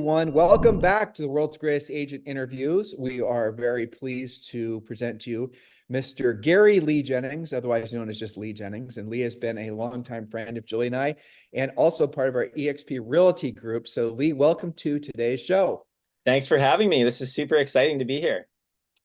Welcome back to the world's greatest agent interviews. We are very pleased to present to you Mr. Gary Lee Jennings, otherwise known as just Lee Jennings. And Lee has been a longtime friend of Julie and I, and also part of our EXP Realty group. So Lee, welcome to today's show. Thanks for having me. This is super exciting to be here.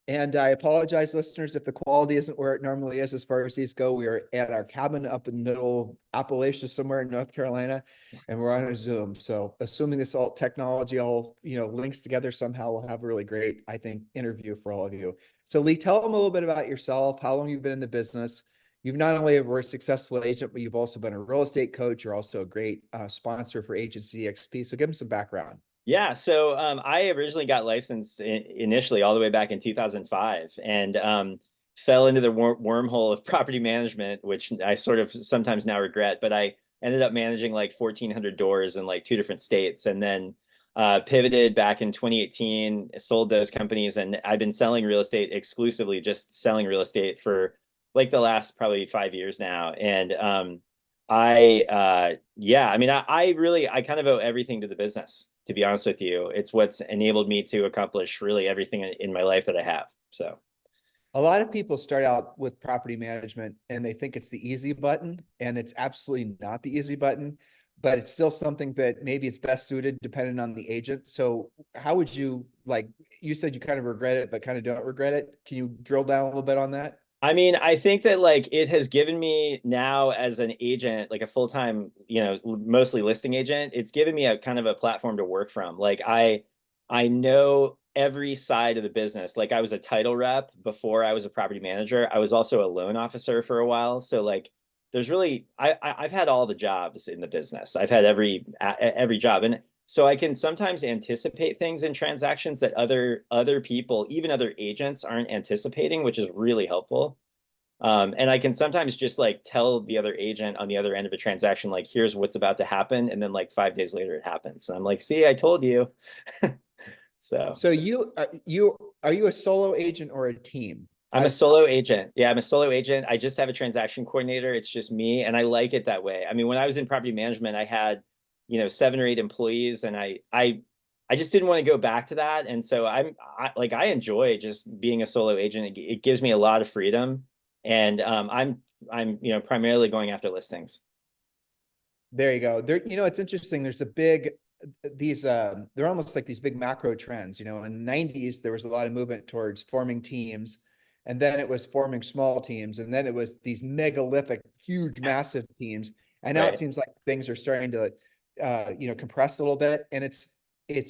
And I apologize, listeners, if the quality isn't where it normally is as far as these go. We are at our cabin up in the middle of Appalachia somewhere in North Carolina, and we're on a Zoom. So assuming this all technology all links together somehow, we'll have a really great, I think, interview for all of you. So Lee, tell them a little bit about yourself, how long you've been in the business. You've not only were a successful agent, but you've also been a real estate coach. You're also a great sponsor for Agency EXP. So give them some background. Yeah, so I originally got licensed initially all the way back in 2005 and fell into the wormhole of property management, which I sort of sometimes now regret, but I ended up managing like 1,400 doors in like 2 different states, and then pivoted back in 2018, sold those companies, and I've been selling real estate exclusively, just selling real estate for like the last probably 5 years now. And I kind of owe everything to the business, to be honest with you. It's what's enabled me to accomplish really everything in my life that I have. So a lot of people start out with property management and they think it's the easy button, and it's absolutely not the easy button, but it's still something that maybe it's best suited depending on the agent. So how would you, like you said, you kind of regret it, but kind of don't regret it. Can you drill down a little bit on that? I mean, I think that like it has given me now as an agent, like a full-time, mostly listing agent, it's given me a kind of a platform to work from. Like I know every side of the business. Like I was a title rep before I was a property manager. I was also a loan officer for a while. So like there's really I've had all the jobs in the business. I've had every job. And so I can sometimes anticipate things in transactions that other people, even other agents, aren't anticipating, which is really helpful. And I can sometimes just like tell the other agent on the other end of a transaction, like, here's what's about to happen. And then like 5 days later it happens. And I'm like, see, I told you. So are you a solo agent or a team? I'm a solo agent. Yeah, I'm a solo agent. I just have a transaction coordinator. It's just me, and I like it that way. I mean, when I was in property management, I had, 7 or 8 employees, and I just didn't want to go back to that. And so I enjoy just being a solo agent. It gives me a lot of freedom, and I'm primarily going after listings. There you go. It's interesting. There's a big they're almost like these big macro trends. In the 90s, there was a lot of movement towards forming teams, and then it was forming small teams, and then it was these megalithic, huge, massive teams. And now It seems like things are starting to, compress a little bit. And it's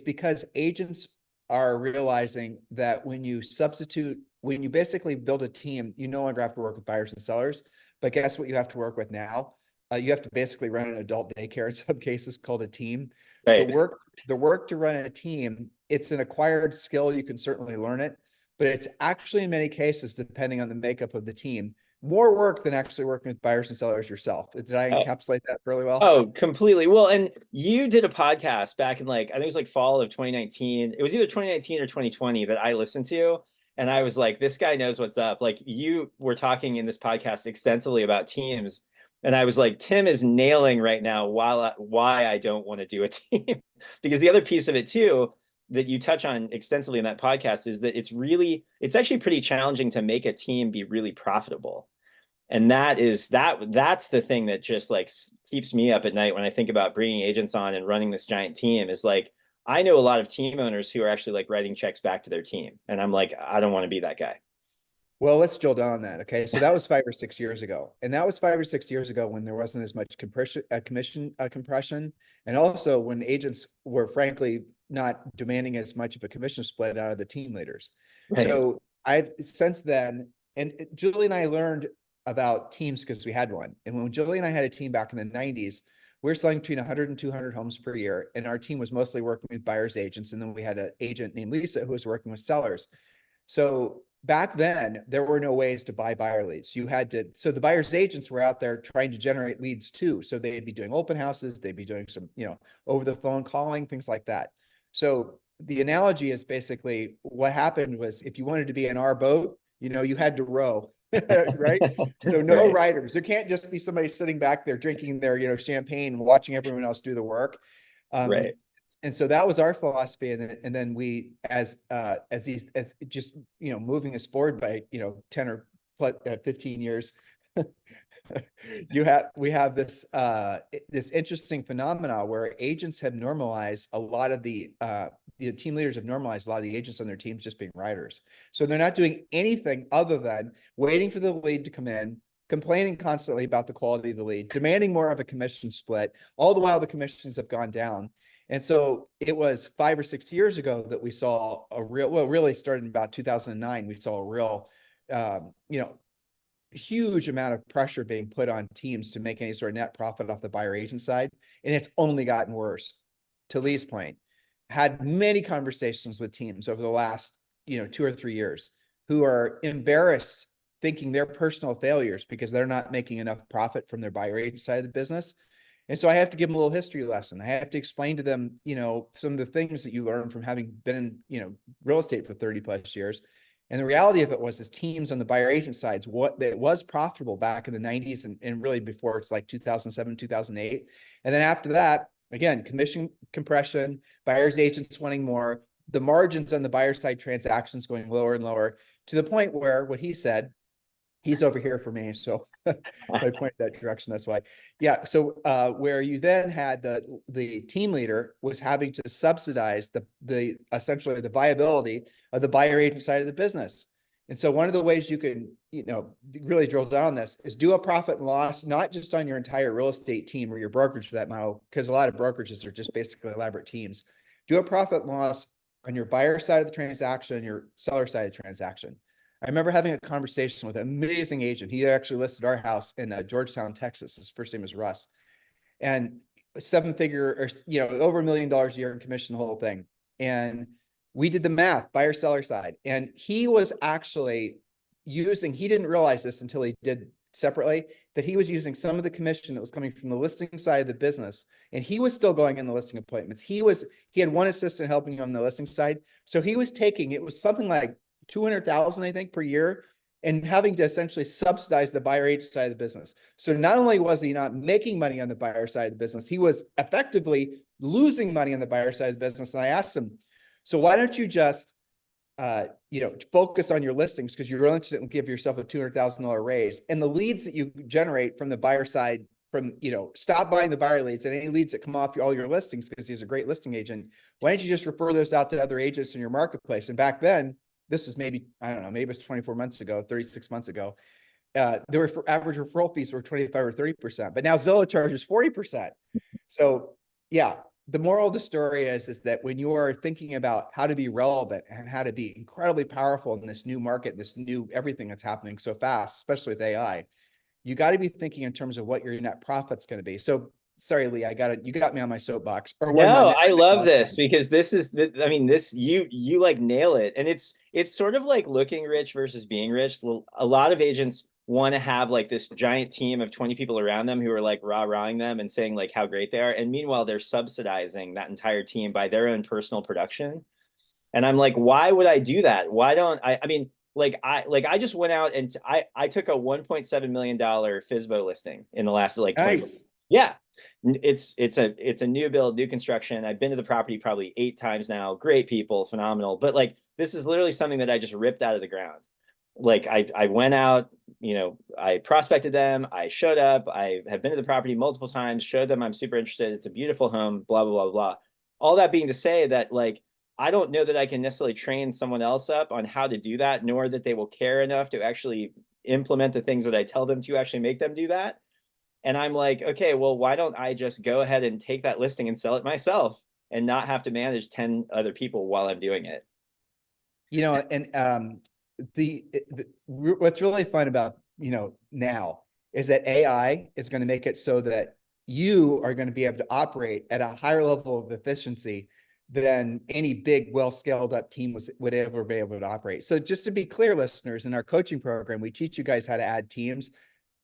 because agents are realizing that when you basically build a team, you no longer have to work with buyers and sellers. But guess what you have to work with now? You have to basically run an adult daycare in some cases called a team. Right. The work to run a team, it's an acquired skill. You can certainly learn it, but it's actually in many cases, depending on the makeup of the team, more work than actually working with buyers and sellers yourself. Did I encapsulate that fairly well? Oh, completely. Well, and you did a podcast back in I think it was like fall of 2019. It was either 2019 or 2020 that I listened to. And I was like, this guy knows what's up. Like you were talking in this podcast extensively about teams. And I was like, Tim is nailing right now why I don't want to do a team. Because the other piece of it too, that you touch on extensively in that podcast, is that it's actually pretty challenging to make a team be really profitable. And that's the thing that just like keeps me up at night when I think about bringing agents on and running this giant team. Is like, I know a lot of team owners who are actually like writing checks back to their team. And I'm like, I don't want to be that guy. Well, let's drill down on that. Okay. So that was 5 or 6 years ago. And that was 5 or 6 years ago when there wasn't as much compression. And also when agents were frankly not demanding as much of a commission split out of the team leaders. Right. So I've since then, and Julie and I learned about teams because we had one. And when Julie and I had a team back in the 90s, we were selling between 100 and 200 homes per year. And our team was mostly working with buyers agents. And then we had an agent named Lisa who was working with sellers. So back then, there were no ways to buy buyer leads. So the buyer's agents were out there trying to generate leads too. So they'd be doing open houses, they'd be doing some, over the phone calling, things like that. So the analogy is basically what happened was if you wanted to be in our boat, you had to row, right? So no riders. There can't just be somebody sitting back there drinking their, champagne and watching everyone else do the work. Right. And so that was our philosophy. And then we, as just, moving us forward by, 10 or 15 years, we have this interesting phenomena where agents have normalized a lot of the team leaders have normalized a lot of the agents on their teams just being writers. So they're not doing anything other than waiting for the lead to come in, complaining constantly about the quality of the lead, demanding more of a commission split, all the while the commissions have gone down. And so it was 5 or 6 years ago that we saw really started in about 2009. We saw a real, huge amount of pressure being put on teams to make any sort of net profit off the buyer agent side. And it's only gotten worse. To Lee's point, had many conversations with teams over the last, 2 or 3 years who are embarrassed thinking they're personal failures because they're not making enough profit from their buyer agent side of the business. And so I have to give them a little history lesson. I have to explain to them, some of the things that you learn from having been in, real estate for 30 plus years. And the reality of it was this teams on the buyer agent sides, what that was profitable back in the 90s and really before it's like 2007, 2008. And then after that, again, commission compression, buyers agents wanting more, the margins on the buyer side transactions going lower and lower to the point where what he said, he's over here for me. So I point that direction. That's why. Yeah. So where you then had the team leader was having to subsidize the essentially the viability of the buyer agent side of the business. And so one of the ways you can, really drill down on this is do a profit and loss, not just on your entire real estate team or your brokerage for that matter, because a lot of brokerages are just basically elaborate teams. Do a profit and loss on your buyer side of the transaction, your seller side of the transaction. I remember having a conversation with an amazing agent. He actually listed our house in Georgetown, Texas. His first name is Russ, and 7-figure, or over $1 million a year in commission, the whole thing. And we did the math, buyer seller side, and he was actually using. He didn't realize this until he did separately, that he was using some of the commission that was coming from the listing side of the business, and he was still going in the listing appointments. He had one assistant helping him on the listing side, so he was taking, it was something like 200,000, I think, per year, and having to essentially subsidize the buyer agent side of the business. So not only was he not making money on the buyer side of the business, he was effectively losing money on the buyer side of the business. And I asked him, so why don't you just, focus on your listings, because you're willing to give yourself a $200,000 raise, and the leads that you generate from the buyer side, from, stop buying the buyer leads and any leads that come off all your listings, because he's a great listing agent. Why don't you just refer those out to other agents in your marketplace? And back then, this was maybe, I don't know, maybe it was 24 months ago, 36 months ago. Their average referral fees were 25 or 30%, but now Zillow charges 40%. So yeah, the moral of the story is that when you are thinking about how to be relevant and how to be incredibly powerful in this new market, this new everything that's happening so fast, especially with AI, you got to be thinking in terms of what your net profit's going to be. So sorry, Lee, you got me on my soapbox. Or No, I love this because this is I mean, this you like nail it. And it's sort of like looking rich versus being rich. A lot of agents want to have like this giant team of 20 people around them who are like rah-rahing them and saying like how great they are. And meanwhile, they're subsidizing that entire team by their own personal production. And I'm like, why would I do that? Why don't I mean, I just went out and I took a $1.7 million FSBO listing in the last like 24. Nice. Yeah. It's a new build, new construction. I've been to the property probably 8 times now. Great people, phenomenal. But like this is literally something that I just ripped out of the ground. Like I went out, I prospected them, I showed up, I have been to the property multiple times, showed them I'm super interested. It's a beautiful home, blah, blah, blah, blah. All that being to say that like I don't know that I can necessarily train someone else up on how to do that, nor that they will care enough to actually implement the things that I tell them to actually make them do that. And I'm like, okay, well, why don't I just go ahead and take that listing and sell it myself and not have to manage 10 other people while I'm doing it? And what's really fun about, now is that AI is going to make it so that you are going to be able to operate at a higher level of efficiency than any big, well-scaled up team would ever be able to operate. So just to be clear, listeners, in our coaching program, we teach you guys how to add teams.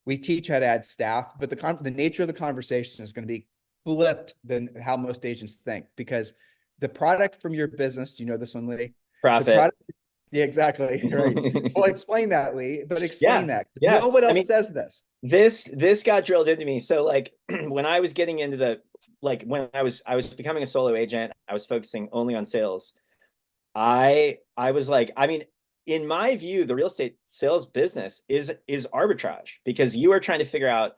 We teach how to add staff, but the nature of the conversation is going to be flipped than how most agents think, because the product from your business, do you know this one, Lee? Profit. Yeah, exactly. Right. Well, explain that, Lee, but explain that. Yeah. No one else says this. This got drilled into me. So like when I was getting into like when I was becoming a solo agent, I was focusing only on sales. I was like, I mean, in my view, the real estate sales business is arbitrage, because you are trying to figure out,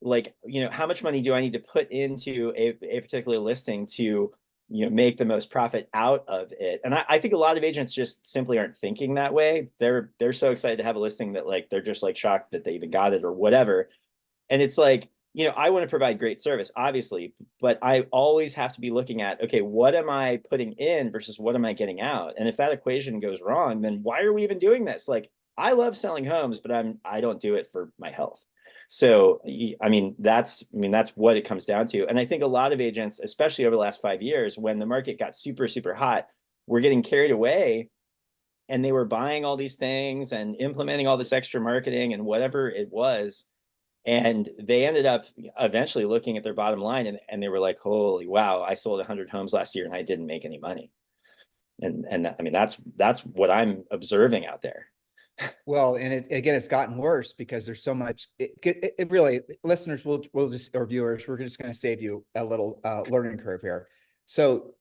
like, how much money do I need to put into a particular listing to, make the most profit out of it. And I think a lot of agents just simply aren't thinking that way. They're so excited to have a listing that, like, they're just like shocked that they even got it or whatever. And it's like, I want to provide great service, obviously, but I always have to be looking at, okay, what am I putting in versus what am I getting out? And if that equation goes wrong, then why are we even doing this? Like, I love selling homes, but I don't do it for my health. So, that's what it comes down to. And I think a lot of agents, especially over the last 5 years, when the market got super, super hot, were getting carried away, and they were buying all these things and implementing all this extra marketing and whatever it was, and they ended up eventually looking at their bottom line, and they were like, holy wow, I sold 100 homes last year and I didn't make any money. And I mean, that's what I'm observing out there. Well, and again, it's gotten worse because there's so much. It really, listeners, will just, or viewers, we're just going to save you a little learning curve here. So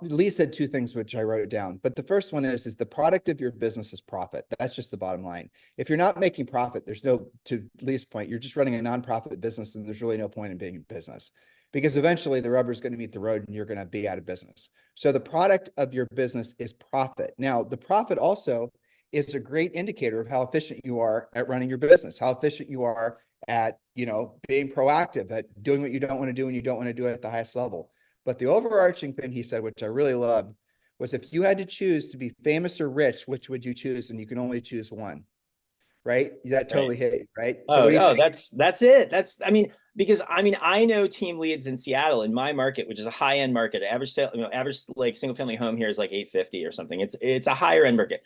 Lee said two things, which I wrote down, but the first one is the product of your business is profit. That's just the bottom line. If you're not making profit, there's no, to Lee's point, you're just running a nonprofit business, and there's really no point in being in business, because eventually the rubber is going to meet the road and you're going to be out of business. So the product of your business is profit. Now, the profit also is a great indicator of how efficient you are at running your business, how efficient you are at, being proactive, at doing what you don't want to do and you don't want to do it at the highest level. But the overarching thing he said, which I really loved, was if you had to choose to be famous or rich, which would you choose? And you can only choose one, right? That Right. totally hit you, right? So Oh, what do you oh, think? that's it. I mean, because I know team leads in Seattle, in my market, which is a high end market. Average sale, average like single family home here is like 850 or something. It's a higher end market.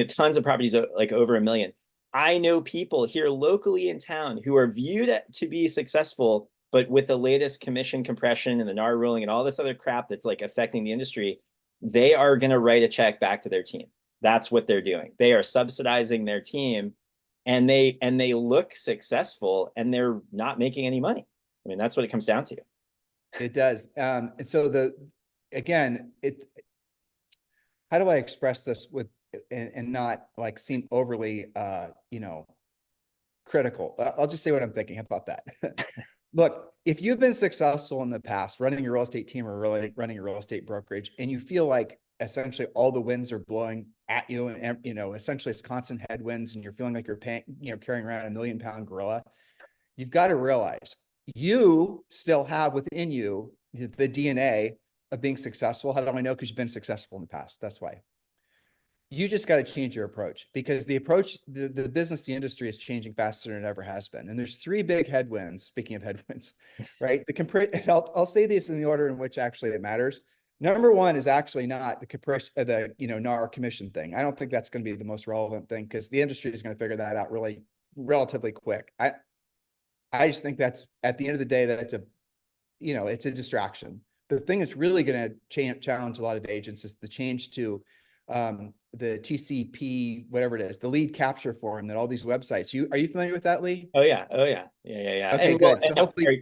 Tons of properties like over 1 million. I know people here locally in town who are viewed to be successful, but with the latest commission compression and the NAR ruling and all this other crap that's like affecting the industry, they are going to write a check back to their team. That's what they're doing. They are subsidizing their team, and they look successful, and they're not making any money. I mean, that's what it comes down to. It does. And so again, how do I express this and not like seem overly, critical? I'll just say what I'm thinking. How about that? Look, if you've been successful in the past running your real estate team or really running a real estate brokerage, and you feel like essentially all the winds are blowing at you, and essentially it's constant headwinds, and you're feeling like you're paying, carrying around a 1 million pound gorilla, you've got to realize you still have within you the DNA of being successful. How do I know? Because you've been successful in the past. That's why. You just got to change your approach, because the approach, the business, the industry is changing faster than it ever has been. And there's three big headwinds. Speaking of headwinds, right? I'll say these in the order in which actually it matters. Number one is actually not the compression, NAR commission thing. I don't think that's going to be the most relevant thing, because the industry is going to figure that out really relatively quick. I just think that's, at the end of the day, that's it's a distraction. The thing that's really going to challenge a lot of agents is the change to the TCP, whatever it is, the lead capture form that all these websites. Are you familiar with that, Lee? Oh yeah, oh yeah, yeah. Okay, good. So hopefully,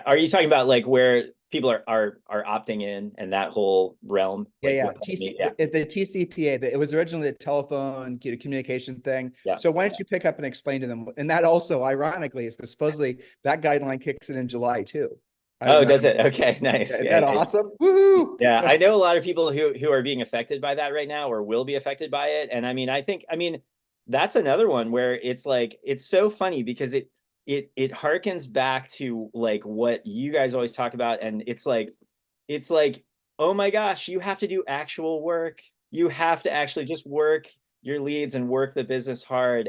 are you talking about like where people are opting in and that whole realm? Like, yeah. yeah, The TCPA, it was originally a telephone communication thing. yeah. So why don't you pick up and explain to them? And that also, ironically, is because supposedly that guideline kicks in July too. I don't Oh, know if does it? Okay, nice. is Yeah, that yeah. awesome? Woohoo! Yeah, I know a lot of people who are being affected by that right now, or will be affected by it. And I mean, that's another one where it's like, it's so funny because it harkens back to like what you guys always talk about. And it's like, oh my gosh, you have to do actual work. You have to actually just work your leads and work the business hard,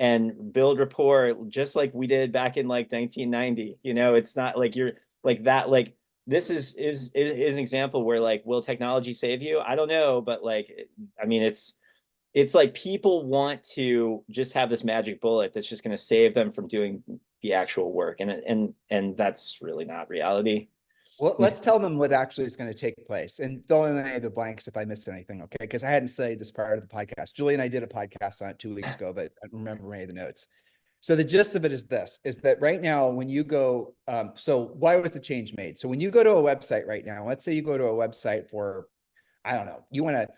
and build rapport, just like we did back in like 1990. It's not like you're like that. Like, this is an example where, like, will technology save you? I don't know, but like, I mean, it's like people want to just have this magic bullet that's just going to save them from doing the actual work, and that's really not reality. Well, let's tell them what actually is going to take place, and fill in any of the blanks if I missed anything. Okay, because I hadn't studied this prior to the podcast. Julie and I did a podcast on it 2 weeks ago, but I don't remember any of the notes. So the gist of it is this, is that right now, when you go, so why was the change made? So when you go to a website right now, let's say you go to a website for, I don't know, you want to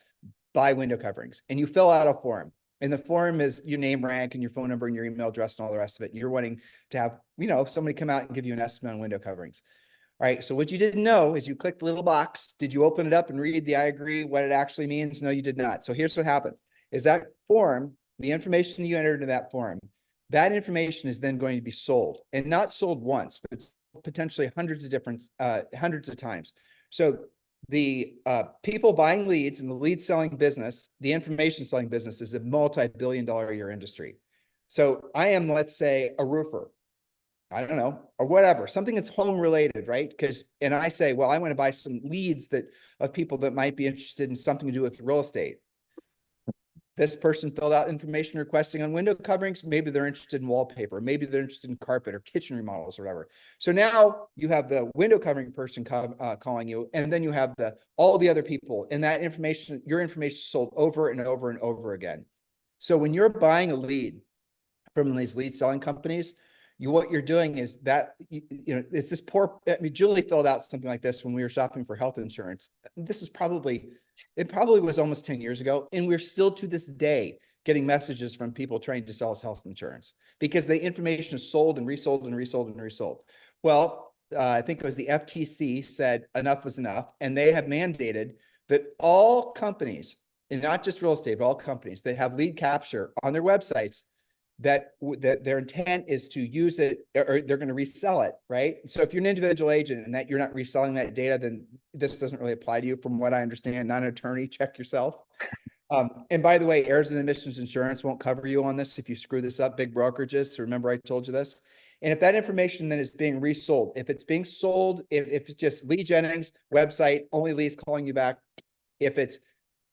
buy window coverings and you fill out a form. And the form is your name, rank, and your phone number and your email address and all the rest of it. You're wanting to have, somebody come out and give you an estimate on window coverings. All right. So what you didn't know is you click the little box. Did you open it up and read the I agree, what it actually means? No, you did not. So here's what happened is that form, the information you entered into that form, that information is then going to be sold, and not sold once, but potentially hundreds of times. So the people buying leads in the lead selling business, the information selling business, is a multi-billion-dollar a year industry. So I am, let's say, a roofer. I don't know, or whatever, something that's home related, right? And I say, well, I want to buy some leads of people that might be interested in something to do with real estate. This person filled out information requesting on window coverings. Maybe they're interested in wallpaper. Maybe they're interested in carpet or kitchen remodels or whatever. So now you have the window covering person calling you, and then you have all the other people, and that information, your information is sold over and over and over again. So when you're buying a lead from these lead selling companies, what you're doing is that, it's this poor, I mean, Julie filled out something like this when we were shopping for health insurance. It probably was almost 10 years ago. And we're still to this day getting messages from people trying to sell us health insurance because the information is sold and resold and resold and resold. Well, I think it was the FTC said enough was enough. And they have mandated that all companies, and not just real estate, but all companies that have lead capture on their websites, that their intent is to use it, or they're going to resell it, right? So if you're an individual agent and that you're not reselling that data, then this doesn't really apply to you, from what I understand. Not an attorney, check yourself. And by the way, errors and omissions insurance won't cover you on this if you screw this up, big brokerages. So remember, I told you this. And if that information then is being resold, if it's being sold, if it's just Lee Jennings website, only Lee's calling you back. If it's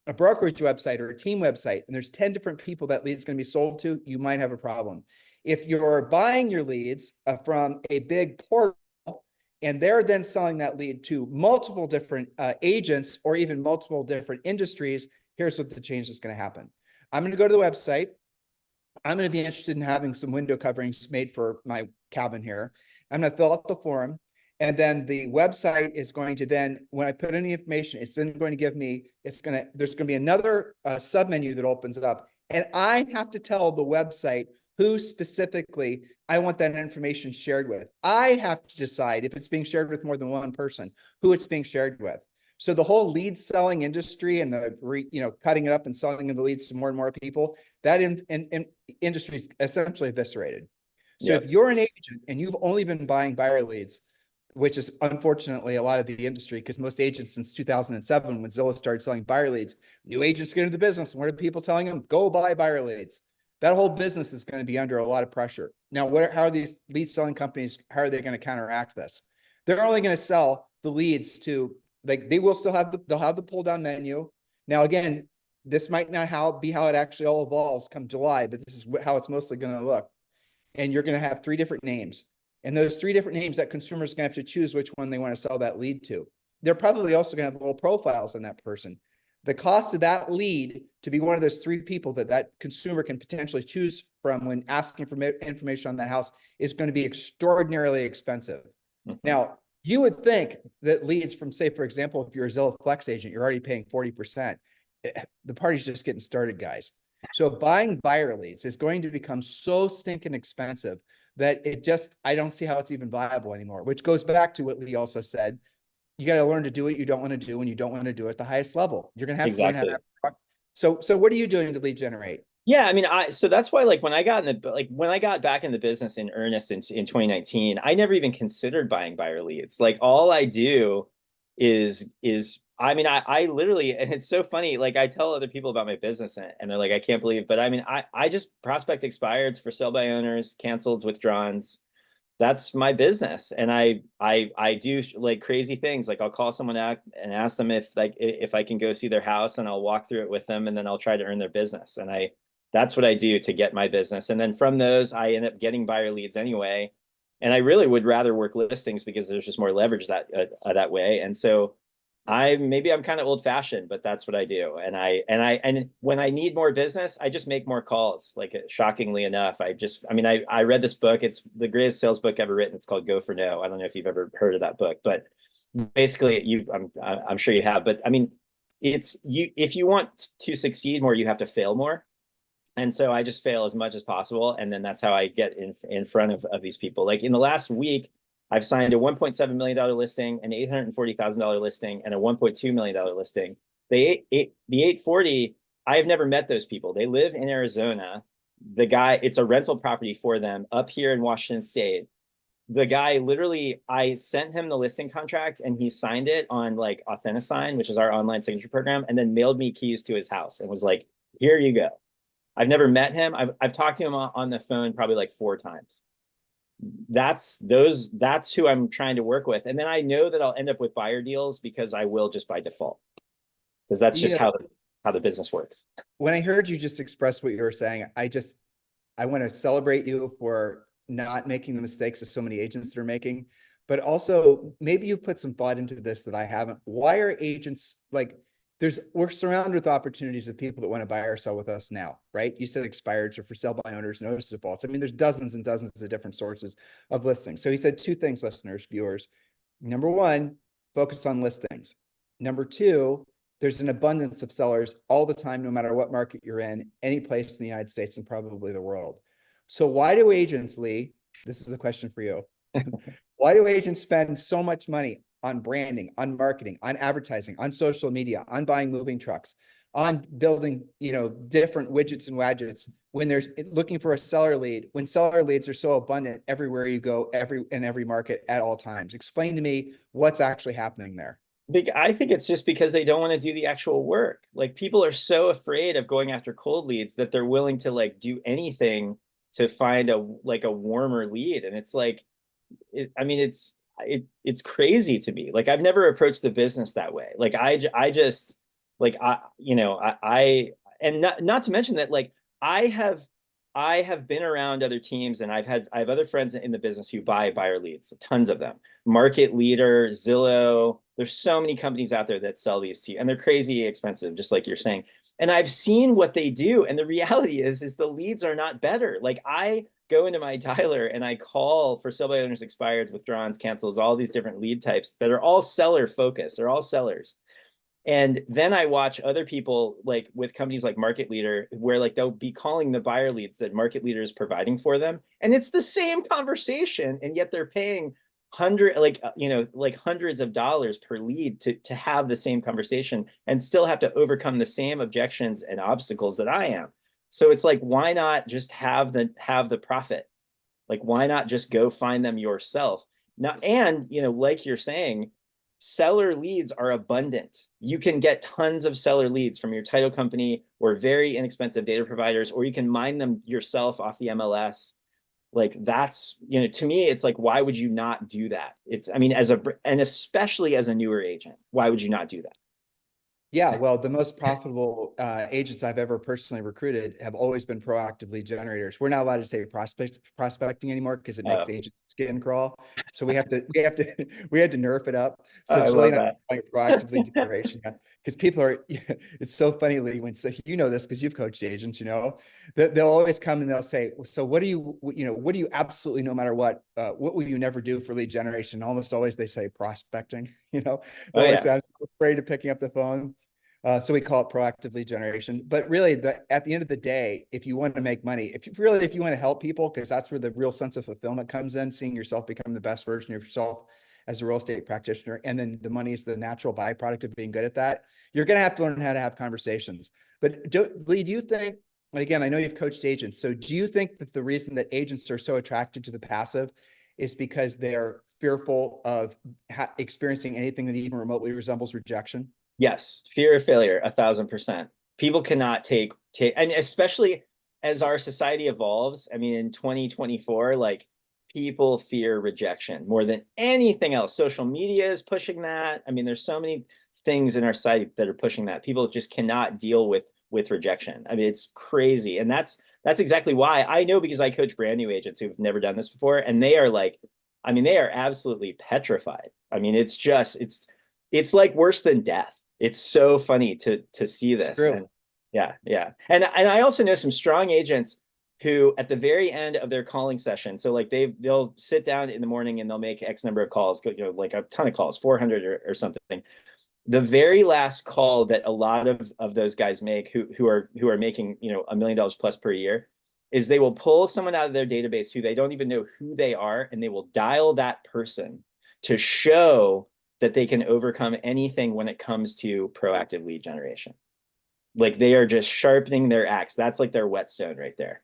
a brokerage website or a team website, and there's 10 different people that lead's going to be sold to, you might have a problem. If you're buying your leads from a big portal, and they're then selling that lead to multiple different agents or even multiple different industries, here's what the change is going to happen. I'm going to go to the website. I'm going to be interested in having some window coverings made for my cabin here. I'm going to fill out the form. And then the website is going to then, when I put in the information, it's then going to give me, there's going to be another submenu that opens up. And I have to tell the website who specifically I want that information shared with. I have to decide if it's being shared with more than one person, who it's being shared with. So the whole lead selling industry and cutting it up and selling the leads to more and more people, that industry is essentially eviscerated. So if you're an agent and you've only been buying buyer leads, which is unfortunately a lot of the industry, because most agents since 2007, when Zillow started selling buyer leads, new agents get into the business. What are people telling them? Go buy buyer leads. That whole business is going to be under a lot of pressure. Now, how are these lead selling companies, how are they going to counteract this? They're only going to sell the leads to, they will still have they'll have the pull down menu. Now, again, this might not be how it actually all evolves come July, but this is how it's mostly going to look. And you're going to have 3 different names. And those 3 different names, that consumer's going to have to choose which one they want to sell that lead to. They're probably also going to have little profiles on that person. The cost of that lead to be one of those 3 people that consumer can potentially choose from when asking for information on that house is going to be extraordinarily expensive. Mm-hmm. Now, you would think that leads from, say, for example, if you're a Zillow Flex agent, you're already paying 40%. The party's just getting started, guys. So buying buyer leads is going to become so stinking expensive that I don't see how it's even viable anymore, which goes back to what Lee also said. You got to learn to do what you don't want to do when you don't want to do it at the highest level. You're going to have to learn how to. So what are you doing to lead generate? Yeah, I mean, so that's why, like, when I got back in the business in earnest in 2019, I never even considered buying buyer leads. Like, all I do is I mean, I literally, and it's so funny, like, I tell other people about my business and they're like, I can't believe, but I mean, I just prospect expireds, for sale by owners, canceled, withdrawns. That's my business. And I do like crazy things. Like, I'll call someone out and ask them if I can go see their house, and I'll walk through it with them, and then I'll try to earn their business. And that's what I do to get my business. And then from those, I end up getting buyer leads anyway. And I really would rather work listings because there's just more leverage that way. And so maybe I'm kind of old fashioned, but that's what I do. And when I need more business, I just make more calls. Like shockingly enough, I read this book. It's the greatest sales book ever written. It's called Go for No. I don't know if you've ever heard of that book, but basically I'm sure you have, but I mean, it's you, if you want to succeed more, you have to fail more. And so I just fail as much as possible. And then that's how I get in front of these people. Like in the last week, I've signed a $1.7 million listing, an $840,000 listing, and a $1.2 million listing. The 840, I have never met those people. They live in Arizona. The guy, it's a rental property for them up here in Washington State. The guy literally, I sent him the listing contract and he signed it on like Authentisign, which is our online signature program, and then mailed me keys to his house and was like, here you go. I've never met him. I've talked to him on the phone probably like 4 times. That's who I'm trying to work with. And then I know that I'll end up with buyer deals because I will just by default. Because that's just how the business works. When I heard you just express what you were saying, I want to celebrate you for not making the mistakes that so many agents that are making, but also maybe you've put some thought into this that I haven't. Why are agents like, we're surrounded with opportunities of people that want to buy or sell with us now, right? You said expireds or for sale by owners, notice defaults. I mean, there's dozens and dozens of different sources of listings. So he said 2 things, listeners, viewers. Number 1, focus on listings. Number 2, there's an abundance of sellers all the time, no matter what market you're in, any place in the United States and probably the world. So why do agents, Lee, this is a question for you. Why do agents spend so much money on branding, on marketing, on advertising, on social media, on buying moving trucks, on building, different widgets and wadgets when they're looking for a seller lead, when seller leads are so abundant everywhere you go, in every market at all times? Explain to me what's actually happening there. I think it's just because they don't want to do the actual work. Like people are so afraid of going after cold leads that they're willing to like do anything to find a warmer lead. And it's like, it's crazy to me. Like I've never approached the business that way. Like I just like and not to mention that like I have been around other teams and I have other friends in the business who buyer leads, tons of them. Market Leader, Zillow, there's so many companies out there that sell these to you and they're crazy expensive, just like you're saying. And I've seen what they do. And the reality is the leads are not better. Like I go into my dialer and I call for sale by owners, expireds, withdrawals, cancels, all these different lead types that are all seller focused. They're all sellers. And then I watch other people like with companies like Market Leader, where like they'll be calling the buyer leads that Market Leader is providing for them. And it's the same conversation. And yet they're paying hundreds of dollars per lead to have the same conversation and still have to overcome the same objections and obstacles that I am. So it's like, why not just have the profit? Like, why not just go find them yourself? Now, and like you're saying, seller leads are abundant. You can get tons of seller leads from your title company or very inexpensive data providers, or you can mine them yourself off the MLS. Like that's, to me, it's like, why would you not do that? And especially as a newer agent, why would you not do that? Yeah, well, the most profitable agents I've ever personally recruited have always been proactive lead generators. We're not allowed to say prospecting anymore because it makes agents skin crawl. So we had to nerf it up. So I Julie love and I that. are proactive lead generation because people are. It's so funny, Lee, when this because you've coached agents. They'll always come and they'll say, "So what do you absolutely no matter what will you never do for lead generation?" Almost always they say prospecting. They'll always say, "I'm so afraid of picking up the phone." So we call it proactive lead generation. But really, at the end of the day, if you want to make money, if you want to help people, because that's where the real sense of fulfillment comes in, seeing yourself become the best version of yourself as a real estate practitioner, and then the money is the natural byproduct of being good at that, you're going to have to learn how to have conversations. But Lee, do you think, and again, I know you've coached agents, so do you think that the reason that agents are so attracted to the passive is because they're fearful of experiencing anything that even remotely resembles rejection? Yes, fear of failure, 1,000%. People cannot take, and especially as our society evolves. I mean, in 2024, like people fear rejection more than anything else. Social media is pushing that. I mean, there's so many things in our society that are pushing that. People just cannot deal with rejection. I mean, it's crazy, and that's exactly why I know, because I coach brand new agents who've never done this before, and they are like, I mean, they are absolutely petrified. I mean, it's it's like worse than death. It's so funny to see It's this. true. And yeah, yeah. And I also know some strong agents who at the very end of their calling session, so like they'll sit down in the morning and they'll make X number of calls, like a ton of calls, 400 or something. The very last call that a lot of those guys make who are making, $1 million plus per year, is they will pull someone out of their database who they don't even know who they are, and they will dial that person to show that they can overcome anything when it comes to proactive lead generation. Like they are just sharpening their axe. That's like their whetstone right there.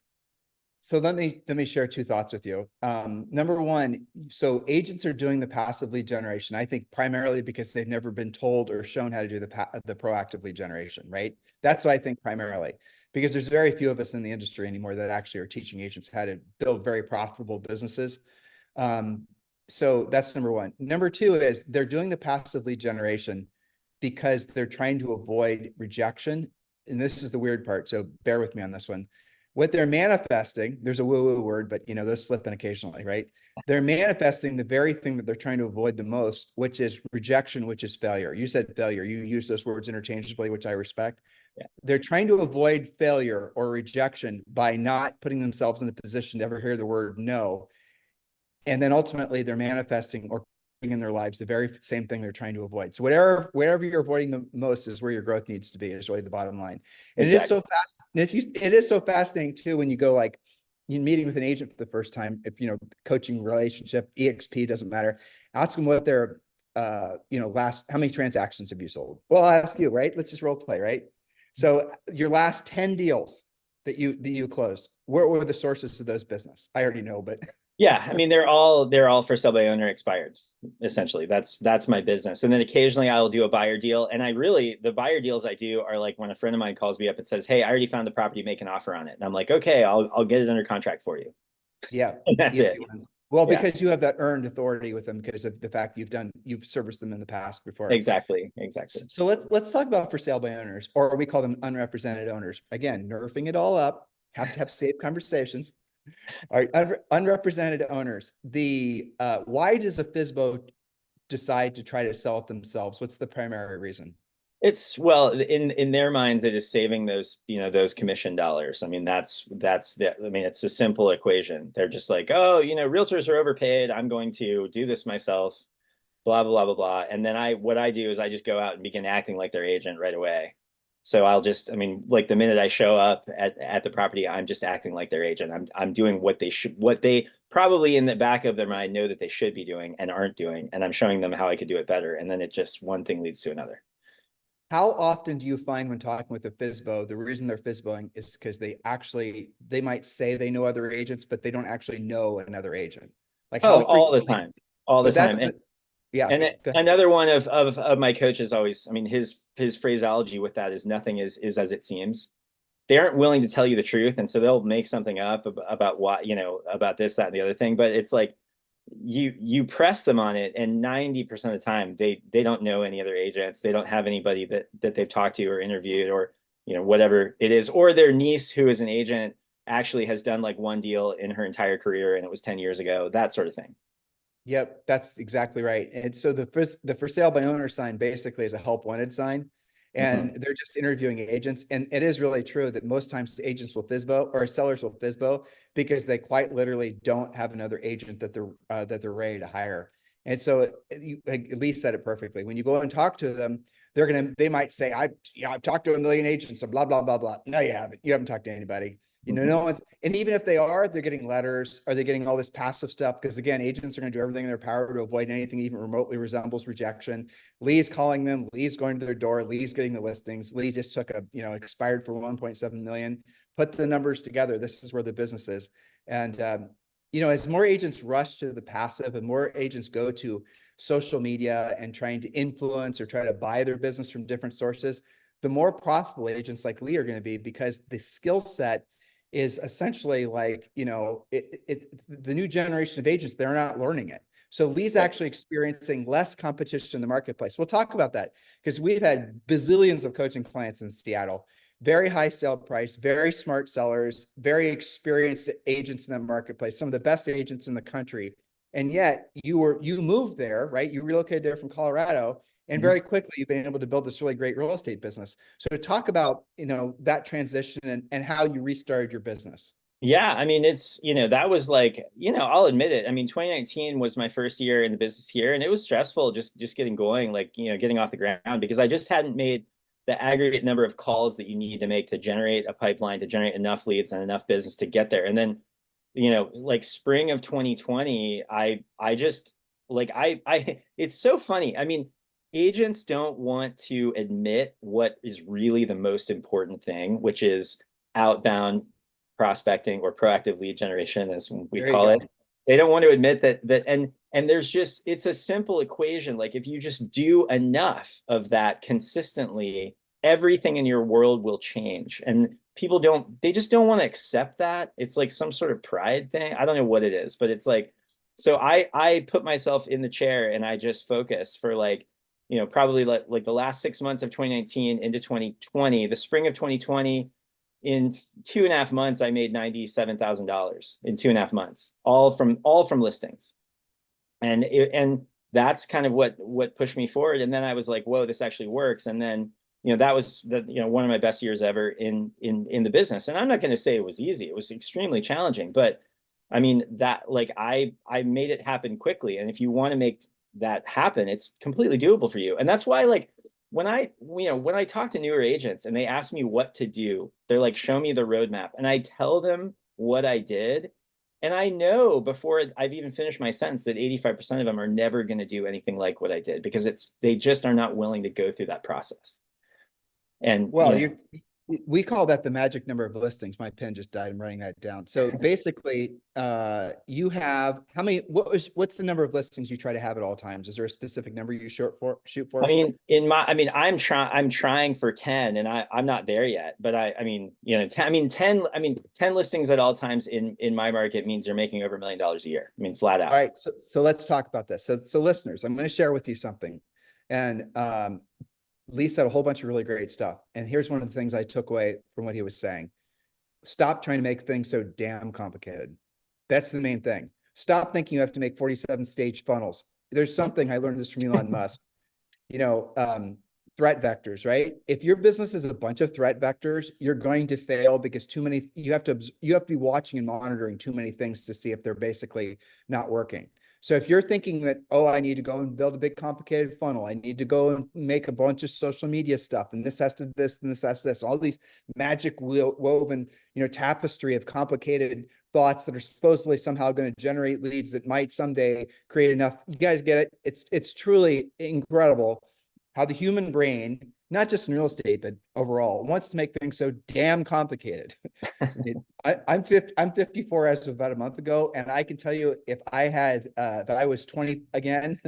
So let me share two thoughts with you. Number one, so agents are doing the passive lead generation, I think primarily because they've never been told or shown how to do the proactive lead generation, right? That's what I think primarily, because there's very few of us in the industry anymore that actually are teaching agents how to build very profitable businesses. So that's number one. Number two is they're doing the passive lead generation because they're trying to avoid rejection. And this is the weird part, so bear with me on this one. What they're manifesting, there's a woo-woo word, but those slip in occasionally, right? They're manifesting the very thing that they're trying to avoid the most, which is rejection, which is failure. You said failure. You use those words interchangeably, which I respect. Yeah, They're trying to avoid failure or rejection by not putting themselves in a position to ever hear the word no. And then ultimately they're manifesting or in their lives the very same thing they're trying to avoid. So whatever you're avoiding the most is where your growth needs to be, is really the bottom line. And it is exactly. so fast. It is so fascinating too when you go like you meeting with an agent for the first time, if coaching relationship, EXP, doesn't matter. Ask them what their last, how many transactions have you sold? Well, I'll ask you, right? Let's just role play, right? So your last 10 deals that you closed, what were the sources of those business? I already know, but Yeah, I mean they're all for sale by owner expired. Essentially, that's my business. And then occasionally I'll do a buyer deal. And the buyer deals I do are like when a friend of mine calls me up and says, "Hey, I already found the property, make an offer on it." And I'm like, "Okay, I'll get it under contract for you." yeah, And that's easy it. one. Well, Yeah, because you have that earned authority with them because of the fact you've serviced them in the past before. exactly, exactly. So let's talk about for sale by owners, or we call them unrepresented owners. Again, nerfing it all up. Have to have safe conversations. All right, unrepresented owners. The why does a FSBO decide to try to sell it themselves? What's the primary reason? It's well in their minds, it is saving those commission dollars. I mean, it's a simple equation. They're just like, oh, realtors are overpaid. I'm going to do this myself. Blah blah blah blah. And then what I do is I just go out and begin acting like their agent right away. So I mean, like the minute I show up at the property, I'm just acting like their agent. I'm doing what they probably in the back of their mind know that they should be doing and aren't doing, and I'm showing them how I could do it better. And then it just one thing leads to another. How often do you find when talking with a FSBO, the reason they're FSBOing is because they might say they know other agents, but they don't actually know another agent. Like how Oh, all the frequently? time, all the But time. that's And the yeah. And Go ahead. another one of my coaches always, I mean, his phraseology with that is nothing is as it seems. They aren't willing to tell you the truth, and so they'll make something up about what, about this, that, and the other thing. But it's like you press them on it, and 90% of the time they don't know any other agents. They don't have anybody that they've talked to or interviewed or whatever it is, or their niece who is an agent actually has done like one deal in her entire career and it was 10 years ago, that sort of thing. Yep, that's exactly right. And so the for sale by owner sign basically is a help wanted sign. Mm-hmm. And they're just interviewing agents. And it is really true that most times agents will FSBO or sellers will FSBO because they quite literally don't have another agent that they're ready to hire. And so you at least said it perfectly. When you go and talk to them, they might say, I've talked to a million agents and blah, blah, blah, blah. No, you haven't. You haven't talked to anybody. Mm-hmm. No one's, and even if they are, they're getting letters. Are they getting all this passive stuff? Because again, agents are going to do everything in their power to avoid anything even remotely resembles rejection. Lee's calling them, Lee's going to their door, Lee's getting the listings. Lee just took expired for 1.7 million. Put the numbers together. This is where the business is. And, as more agents rush to the passive and more agents go to social media and trying to influence or try to buy their business from different sources, the more profitable agents like Lee are going to be because the skill set is essentially like, the new generation of agents, they're not learning it. So Lee's Right. actually experiencing less competition in the marketplace. We'll talk about that because we've had bazillions of coaching clients in Seattle, very high sale price, very smart sellers, very experienced agents in the marketplace, some of the best agents in the country. And yet you moved there, right? You relocated there from Colorado And very quickly, you've been able to build this really great real estate business. So talk about, that transition and how you restarted your business. Yeah, I mean, it's, that was like, I'll admit it. I mean, 2019 was my first year in the business here, and it was stressful just getting going, like, getting off the ground, because I just hadn't made the aggregate number of calls that you need to make to generate a pipeline, to generate enough leads and enough business to get there. And then, like spring of 2020, I just like it's so funny. I mean, agents don't want to admit what is really the most important thing, which is outbound prospecting or proactive lead generation, as we There you call it. go. They don't want to admit that and there's just, it's a simple equation. Like if you just do enough of that consistently, everything in your world will change. And people they just don't want to accept that. It's like some sort of pride thing. I don't know what it is, but it's like, so I put myself in the chair and I just focused for like, probably like the last 6 months of 2019 into 2020, the spring of 2020. In 2.5 months, I made $97,000 in 2.5 months, all from listings. And that's kind of what pushed me forward. And then I was like, whoa, this actually works. And then, that was one of my best years ever in the business. And I'm not going to say it was easy. It was extremely challenging, but I mean, that, like, I made it happen quickly. And if you want to make that happen, it's completely doable for you. And that's why, like, when I talk to newer agents and they ask me what to do, they're like, show me the roadmap. And I tell them what I did. And I know before I've even finished my sentence that 85% of them are never going to do anything like what I did, because they just are not willing to go through that process. And, Well, we call that the magic number of listings. My pen just died. I'm writing that down. So basically, you have how many? What's the number of listings you try to have at all times? Is there a specific number you shoot for? I mean, I'm trying for 10, and I'm not there yet. But I mean, 10 listings at all times in my market means you're making over $1 million a year. I mean, flat out. All right. So let's talk about this. So listeners, I'm going to share with you something, and Lee said a whole bunch of really great stuff. And here's one of the things I took away from what he was saying. Stop trying to make things so damn complicated. That's the main thing. Stop thinking you have to make 47 stage funnels. There's something I learned this from Elon Musk, threat vectors, right? If your business is a bunch of threat vectors, you're going to fail because you have to be watching and monitoring too many things to see if they're basically not working. So if you're thinking that, oh, I need to go and build a big complicated funnel, I need to go and make a bunch of social media stuff, and this has to this, and this has to this, all these magic woven, tapestry of complicated thoughts that are supposedly somehow going to generate leads that might someday create enough. You guys get it? It's truly incredible how the human brain, not just in real estate, but overall, wants to make things so damn complicated. I'm 54 as of about a month ago, and I can tell you, if I was 20 again,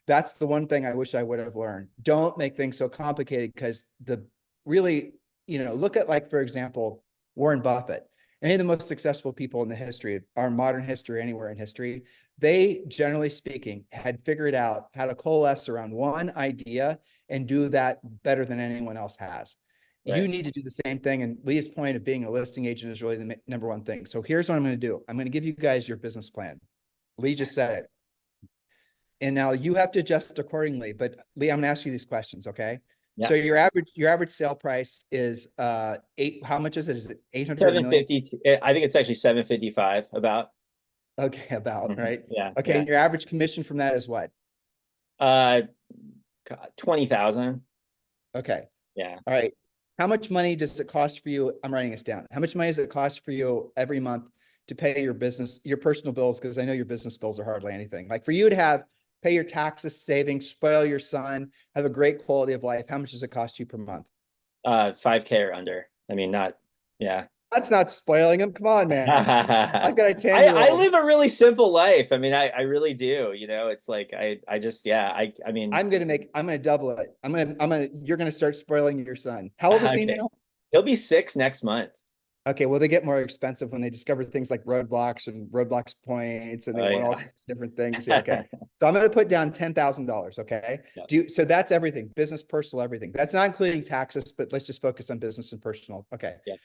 that's the one thing I wish I would have learned. Don't make things so complicated, because look at, like, for example, Warren Buffett. Any of the most successful people in the history, our modern history, anywhere in history, they, generally speaking, had figured out how to coalesce around one idea and do that better than anyone else has. Right. You need to do the same thing. And Leah's point of being a listing agent is really the number one thing. So here's what I'm going to do. I'm going to give you guys your business plan. Lee just said it. And now you have to adjust accordingly. But Lee, I'm going to ask you these questions, okay? Yeah. So your average sale price is how much is it? Is it 800 750? I think it's actually 755 about. Okay, about, right? Yeah. Okay, yeah. And your average commission from that is what? 20,000. Okay. Yeah. All right. How much money does it cost for you? I'm writing this down. How much money does it cost for you every month to pay your personal bills? Because I know your business bills are hardly anything. Like, for you to pay your taxes, savings, spoil your son, have a great quality of life, how much does it cost you per month? 5K or under. I mean, yeah. That's not spoiling him. Come on, man. I've got a 10-year-old. I live a really simple life. I mean, I really do. It's like I just, yeah. I mean, I'm gonna double it. You're gonna start spoiling your son. How old is he now? He'll be 6 next month. Okay, well, they get more expensive when they discover things like roadblocks and roadblocks points, and they want all kinds of different things. Yeah, okay. So I'm going to put down $10,000. Okay. Yep. So that's everything, business, personal, everything. That's not including taxes, but let's just focus on business and personal. Okay. Yep.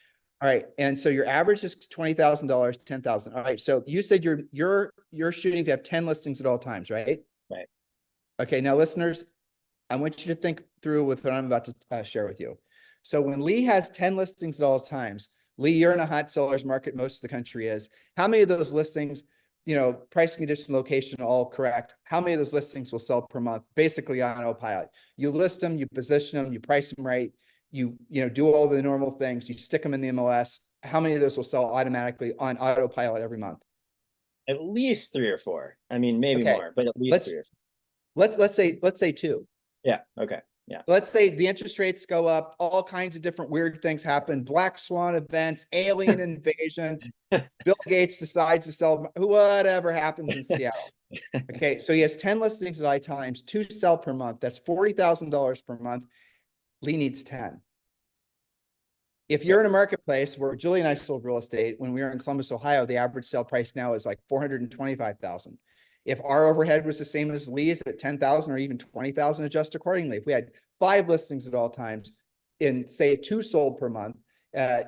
All right. And so your average is $20,000, 10,000. All right. So you said you're shooting to have 10 listings at all times, right? Right. Okay. Now, listeners, I want you to think through with what I'm about to share with you. So when Lee has 10 listings at all times, Lee, you're in a hot seller's market, most of the country is. How many of those listings, price, condition, location, all correct? How many of those listings will sell per month, basically on autopilot? You list them, you position them, you price them right, you do all the normal things, you stick them in the MLS. How many of those will sell automatically on autopilot every month? At least 3 or 4. I mean, maybe Okay, more, but at least let's 3 or 4. let's say two. Yeah. Okay. Yeah. Let's say the interest rates go up, all kinds of different weird things happen, black swan events, alien invasion, Bill Gates decides to sell, whatever happens in Seattle. Okay, so he has 10 listings at I times, 2 sell per month. That's $40,000 per month. Lee needs 10. If you're in a marketplace where Julie and I sold real estate when we were in Columbus, Ohio, the average sale price now is like 425,000. If our overhead was the same as Lee's at 10,000 or even 20,000, adjust accordingly. If we had 5 listings at all times in say 2 sold per month,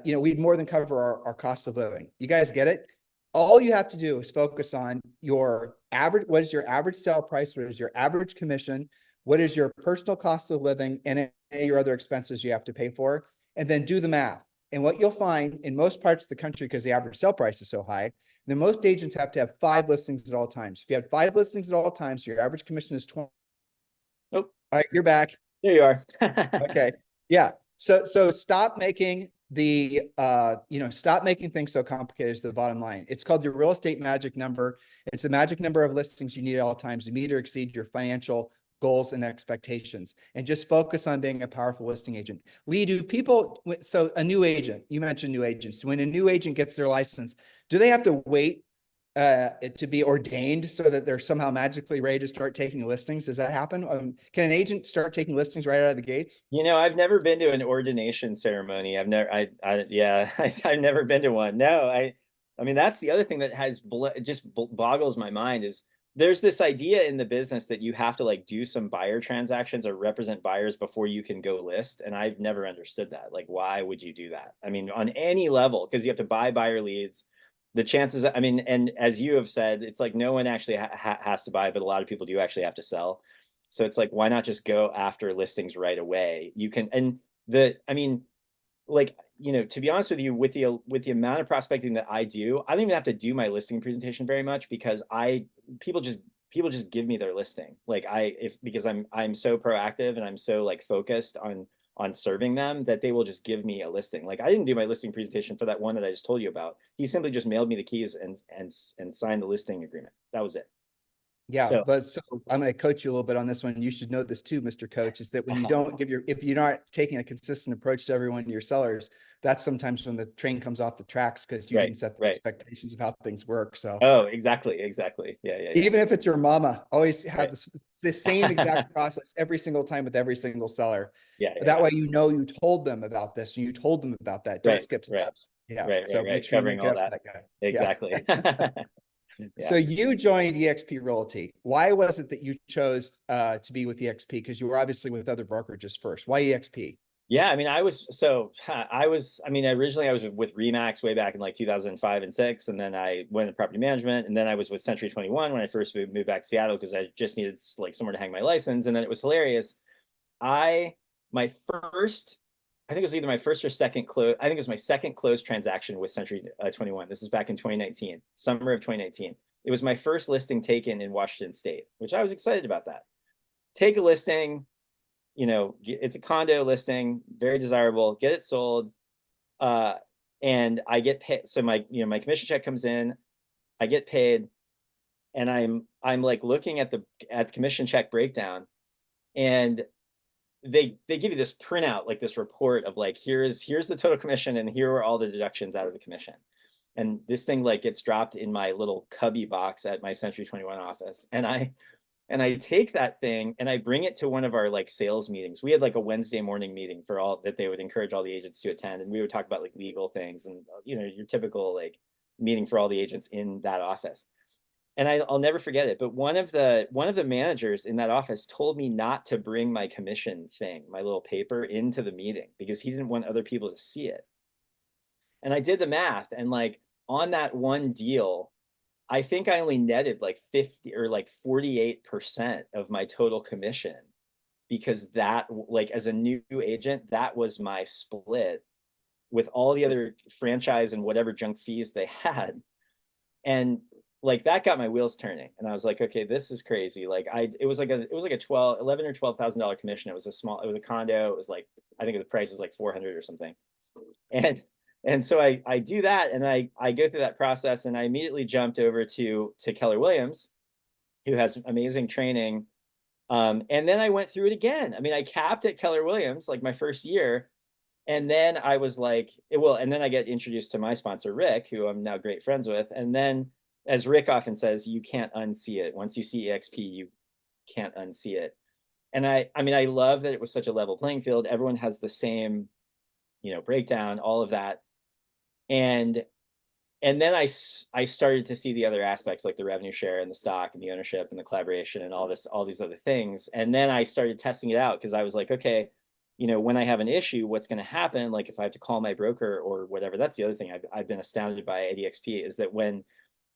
we'd more than cover our cost of living. You guys get it? All you have to do is focus on your average. What is your average sale price? What is your average commission? What is your personal cost of living and any of your other expenses you have to pay for? And then do the math. And what you'll find in most parts of the country, because the average sale price is so high, then most agents have to have 5 listings at all times. If you have 5 listings at all times, your average commission is 20. Oh, All right, you're back. there you are. Okay. Yeah. So stop making stop making things so complicated is the bottom line. It's called your real estate magic number. It's the magic number of listings you need at all times to meet or exceed your financial goals and expectations, and just focus on being a powerful listing agent. Lee, so a new agent, you mentioned new agents. When a new agent gets their license, do they have to wait to be ordained so that they're somehow magically ready to start taking listings? Does that happen? Can an agent start taking listings right out of the gates? I've never been to an ordination ceremony. I've never, yeah, I've never been to one. No, I mean, that's the other thing that just boggles my mind is there's this idea in the business that you have to like do some buyer transactions or represent buyers before you can go list. And I've never understood that. Like, why would you do that? I mean, on any level, because you have to buy buyer leads. The chances, I mean, and as you have said, it's like no one actually has to buy, but a lot of people do actually have to sell. So it's like, why not just go after listings right away? You can, and I mean, like, to be honest with you, with the amount of prospecting that I do, I don't even have to do my listing presentation very much because people just give me their listing. Like because I'm so proactive and I'm so like focused on serving them that they will just give me a listing. Like I didn't do my listing presentation for that one that I just told you about. He simply just mailed me the keys and signed the listing agreement. That was it. Yeah, So but so I'm going to coach you a little bit on this one. You should know this too, Mr. Coach, is that when you don't if you're not taking a consistent approach to every one of your sellers, that's sometimes when the train comes off the tracks because you didn't set the expectations of how things work. So, oh, exactly. Yeah. Even if it's your mama, always have Right. the same exact process every single time with every single seller. Yeah. That way, you told them about this and you told them about that. Don't skip steps. Yeah. So make sure you Covering make it all up for that. that guy. Exactly. Yeah. Yeah. So you joined EXP Realty. Why was it that you chose to be with EXP? Because you were obviously with other brokerages first. Why EXP? Yeah, I mean, I mean, originally I was with Remax way back in like 2005 and 6, and then I went into property management, and then I was with Century 21 when I first moved back to Seattle because I just needed like somewhere to hang my license, and then it was hilarious. My first, I think it was either my first or second close. I think it was my second closed transaction with Century 21. This is back in 2019, summer of 2019. It was my first listing taken in Washington State, which I was excited about that. Take a listing, it's a condo listing, very desirable, get it sold. And I get paid. So my commission check comes in, I get paid, and I'm like looking at the commission check breakdown, and they give you this printout, like this report of like, here's the total commission and here are all the deductions out of the commission. And this thing like gets dropped in my little cubby box at my Century 21 office. And I take that thing and I bring it to one of our like sales meetings. We had like a Wednesday morning meeting for all that they would encourage all the agents to attend. And we would talk about like legal things and, your typical like meeting for all the agents in that office. And I'll never forget it. But one of the managers in that office told me not to bring my commission thing, my little paper, into the meeting because he didn't want other people to see it. And I did the math, and like on that one deal, I think I only netted like 50 or like 48% of my total commission because that, like, as a new agent, that was my split with all the other franchise and whatever junk fees they had. And like that got my wheels turning. And I was like, okay, this is crazy. Like it was like a 11 or $12,000 commission. It was a condo. It was like, I think the price was like 400 or something. And so I do that, and I go through that process, and I immediately jumped over to Keller Williams, who has amazing training. And then I went through it again. I mean, I capped at Keller Williams like my first year. And then I was like, well, and then I get introduced to my sponsor, Rick, who I'm now great friends with. And then, as Rick often says, you can't unsee it. Once you see EXP, you can't unsee it. And I mean, I love that it was such a level playing field. Everyone has the same, breakdown, all of that. And then I started to see the other aspects, like the revenue share and the stock and the ownership and the collaboration and all these other things. And then I started testing it out, because I was like, okay, when I have an issue, what's going to happen? Like if I have to call my broker or whatever. That's the other thing I've been astounded by at EXP, is that when,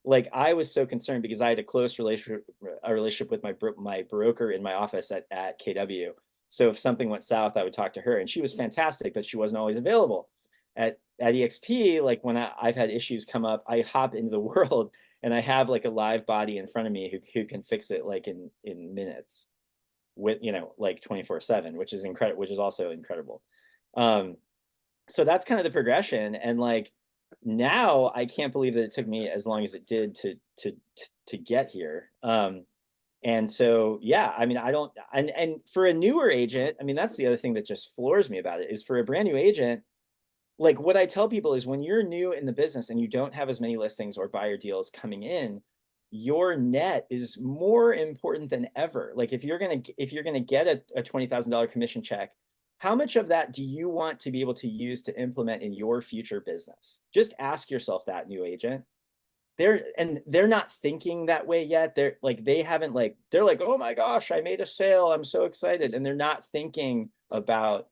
like, I was so concerned because I had a close relationship with my broker in my office at KW. So if something went south, I would talk to her, and she was fantastic, but she wasn't always available. At EXP, like when I've had issues come up, I hop into the world, and I have like a live body in front of me who can fix it like in minutes, with like 24/7, which is incredible, which is also incredible. So that's kind of the progression. And like now I can't believe that it took me as long as it did to get here. And so yeah, I mean, I don't, and for a newer agent, I mean, that's the other thing that just floors me about it, is for a brand new agent, like what I tell people is, when you're new in the business and you don't have as many listings or buyer deals coming in, your net is more important than ever. Like if you're gonna get a $20,000 commission check, how much of that do you want to be able to use to implement in your future business? Just ask yourself that, new agent. They're not thinking that way yet. They're like, they're like, oh my gosh, I made a sale, I'm so excited. And they're not thinking about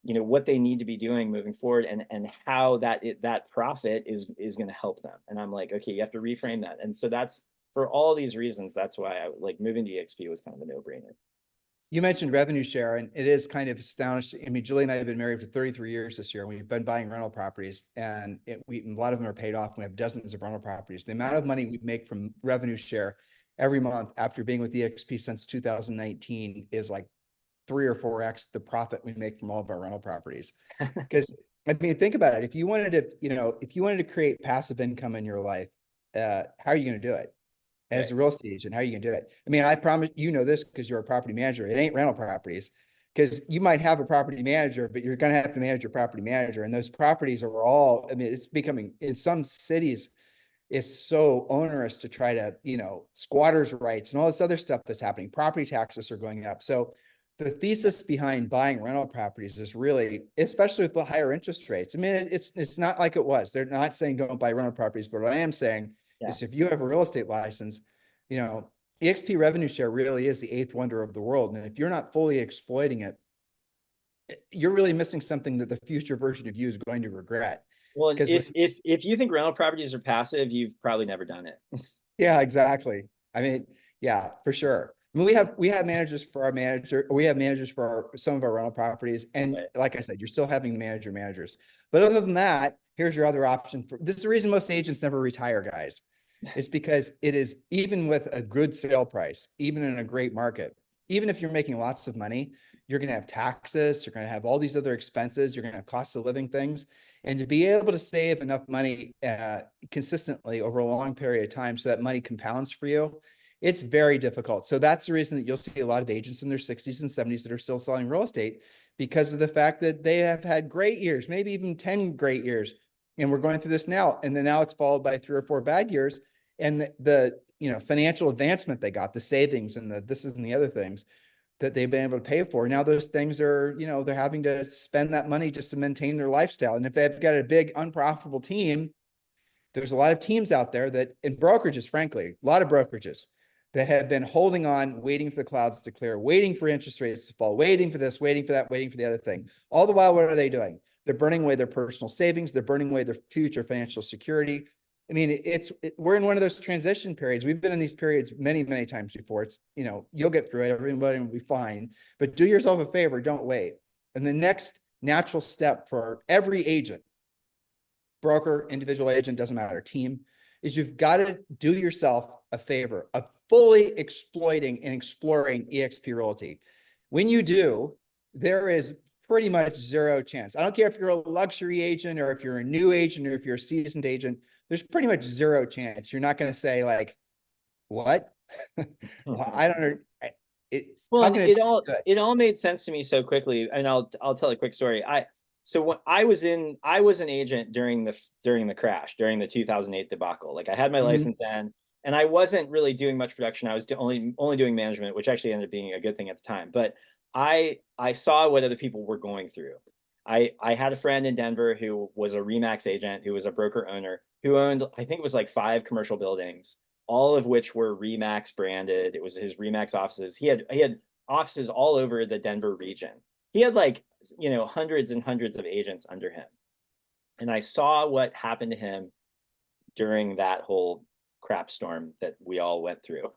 what they need to be doing moving forward, and how that profit is going to help them. And I'm like, okay, you have to reframe that. And so that's, for all these reasons, that's why I like moving to EXP was kind of a no-brainer. You mentioned revenue share, and it is kind of astonishing. I mean, Julie and I have been married for 33 years this year. We've been buying rental properties, and a lot of them are paid off. We have dozens of rental properties. The amount of money we make from revenue share every month after being with EXP since 2019 is like 3 or 4x the profit we make from all of our rental properties. Because I mean, think about it. If you wanted to create passive income in your life, how are you going to do it? As a real estate agent, how are you gonna do it? I mean, I promise this because you're a property manager. It ain't rental properties, because you might have a property manager, but you're gonna have to manage your property manager. And those properties are all, I mean, it's becoming, in some cities, it's so onerous to try to, squatters' rights and all this other stuff that's happening. Property taxes are going up. So the thesis behind buying rental properties is really, especially with the higher interest rates. I mean, it's not like it was. They're not saying don't buy rental properties, but what I am saying is, if you have a real estate license, EXP revenue share really is the eighth wonder of the world. And if you're not fully exploiting it, you're really missing something that the future version of you is going to regret. Well, if you think rental properties are passive, you've probably never done it. Yeah, exactly. I mean, yeah, for sure. I mean, we have managers for our manager. We have managers for some of our rental properties, and like I said, you're still having managers. But other than that, here's your other option. This is the reason most agents never retire, guys. It's because it is, even with a good sale price, even in a great market, even if you're making lots of money, you're going to have taxes, you're going to have all these other expenses, you're going to have cost of living things. And to be able to save enough money consistently over a long period of time so that money compounds for you, it's very difficult. So that's the reason that you'll see a lot of agents in their 60s and 70s that are still selling real estate, because of the fact that they have had great years, maybe even 10 great years. And we're going through this now. And then now it's followed by 3 or 4 bad years. And the financial advancement they got, the savings and the this is and the other things that they've been able to pay for. Now those things are, they're having to spend that money just to maintain their lifestyle. And if they've got a big unprofitable team, there's a lot of teams out there that, in brokerages, frankly, a lot of brokerages that have been holding on, waiting for the clouds to clear, waiting for interest rates to fall, waiting for this, waiting for that, waiting for the other thing. All the while, what are they doing? They're burning away their personal savings. They're burning away their future financial security. I mean, we're in one of those transition periods. We've been in these periods many, many times before. It's, you'll get through it. Everybody will be fine, but do yourself a favor. Don't wait. And the next natural step for every agent, broker, individual agent, doesn't matter, team, is you've got to do yourself a favor of fully exploiting and exploring eXp Realty. When you do, there is pretty much zero chance. I don't care if you're a luxury agent or if you're a new agent or if you're a seasoned agent, there's pretty much zero chance. You're not going to say like, what? Well, I don't know. Well, How and can it be good? it all made sense to me so quickly, and I'll tell a quick story. So when I was an agent during the crash, during the 2008 debacle. Like I had my Mhm. license then, and I wasn't really doing much production. I was only doing management, which actually ended up being a good thing at the time. But I saw what other people were going through. I had a friend in Denver who was a Remax agent, who was a broker owner, who owned, I think it was like 5 commercial buildings, all of which were Remax branded. It was his Remax offices. He had offices all over the Denver region. He had like, hundreds and hundreds of agents under him. And I saw what happened to him during that whole crap storm that we all went through.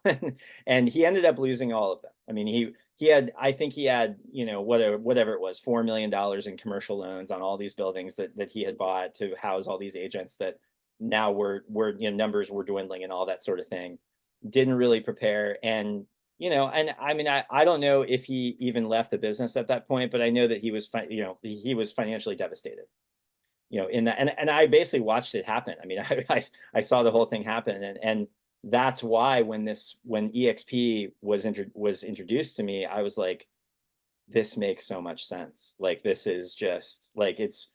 And he ended up losing all of them. I mean, he had, I think he had, whatever it was, $4 million in commercial loans on all these buildings that he had bought to house all these agents that now were numbers were dwindling and all that sort of thing. Didn't really prepare. And and I mean, I don't know if he even left the business at that point, but I know that he was he was financially devastated, in that. And I basically watched it happen. I mean, I saw the whole thing happen. And that's why when EXP was introduced to me, I was like, this makes so much sense. Like, this is just like, it's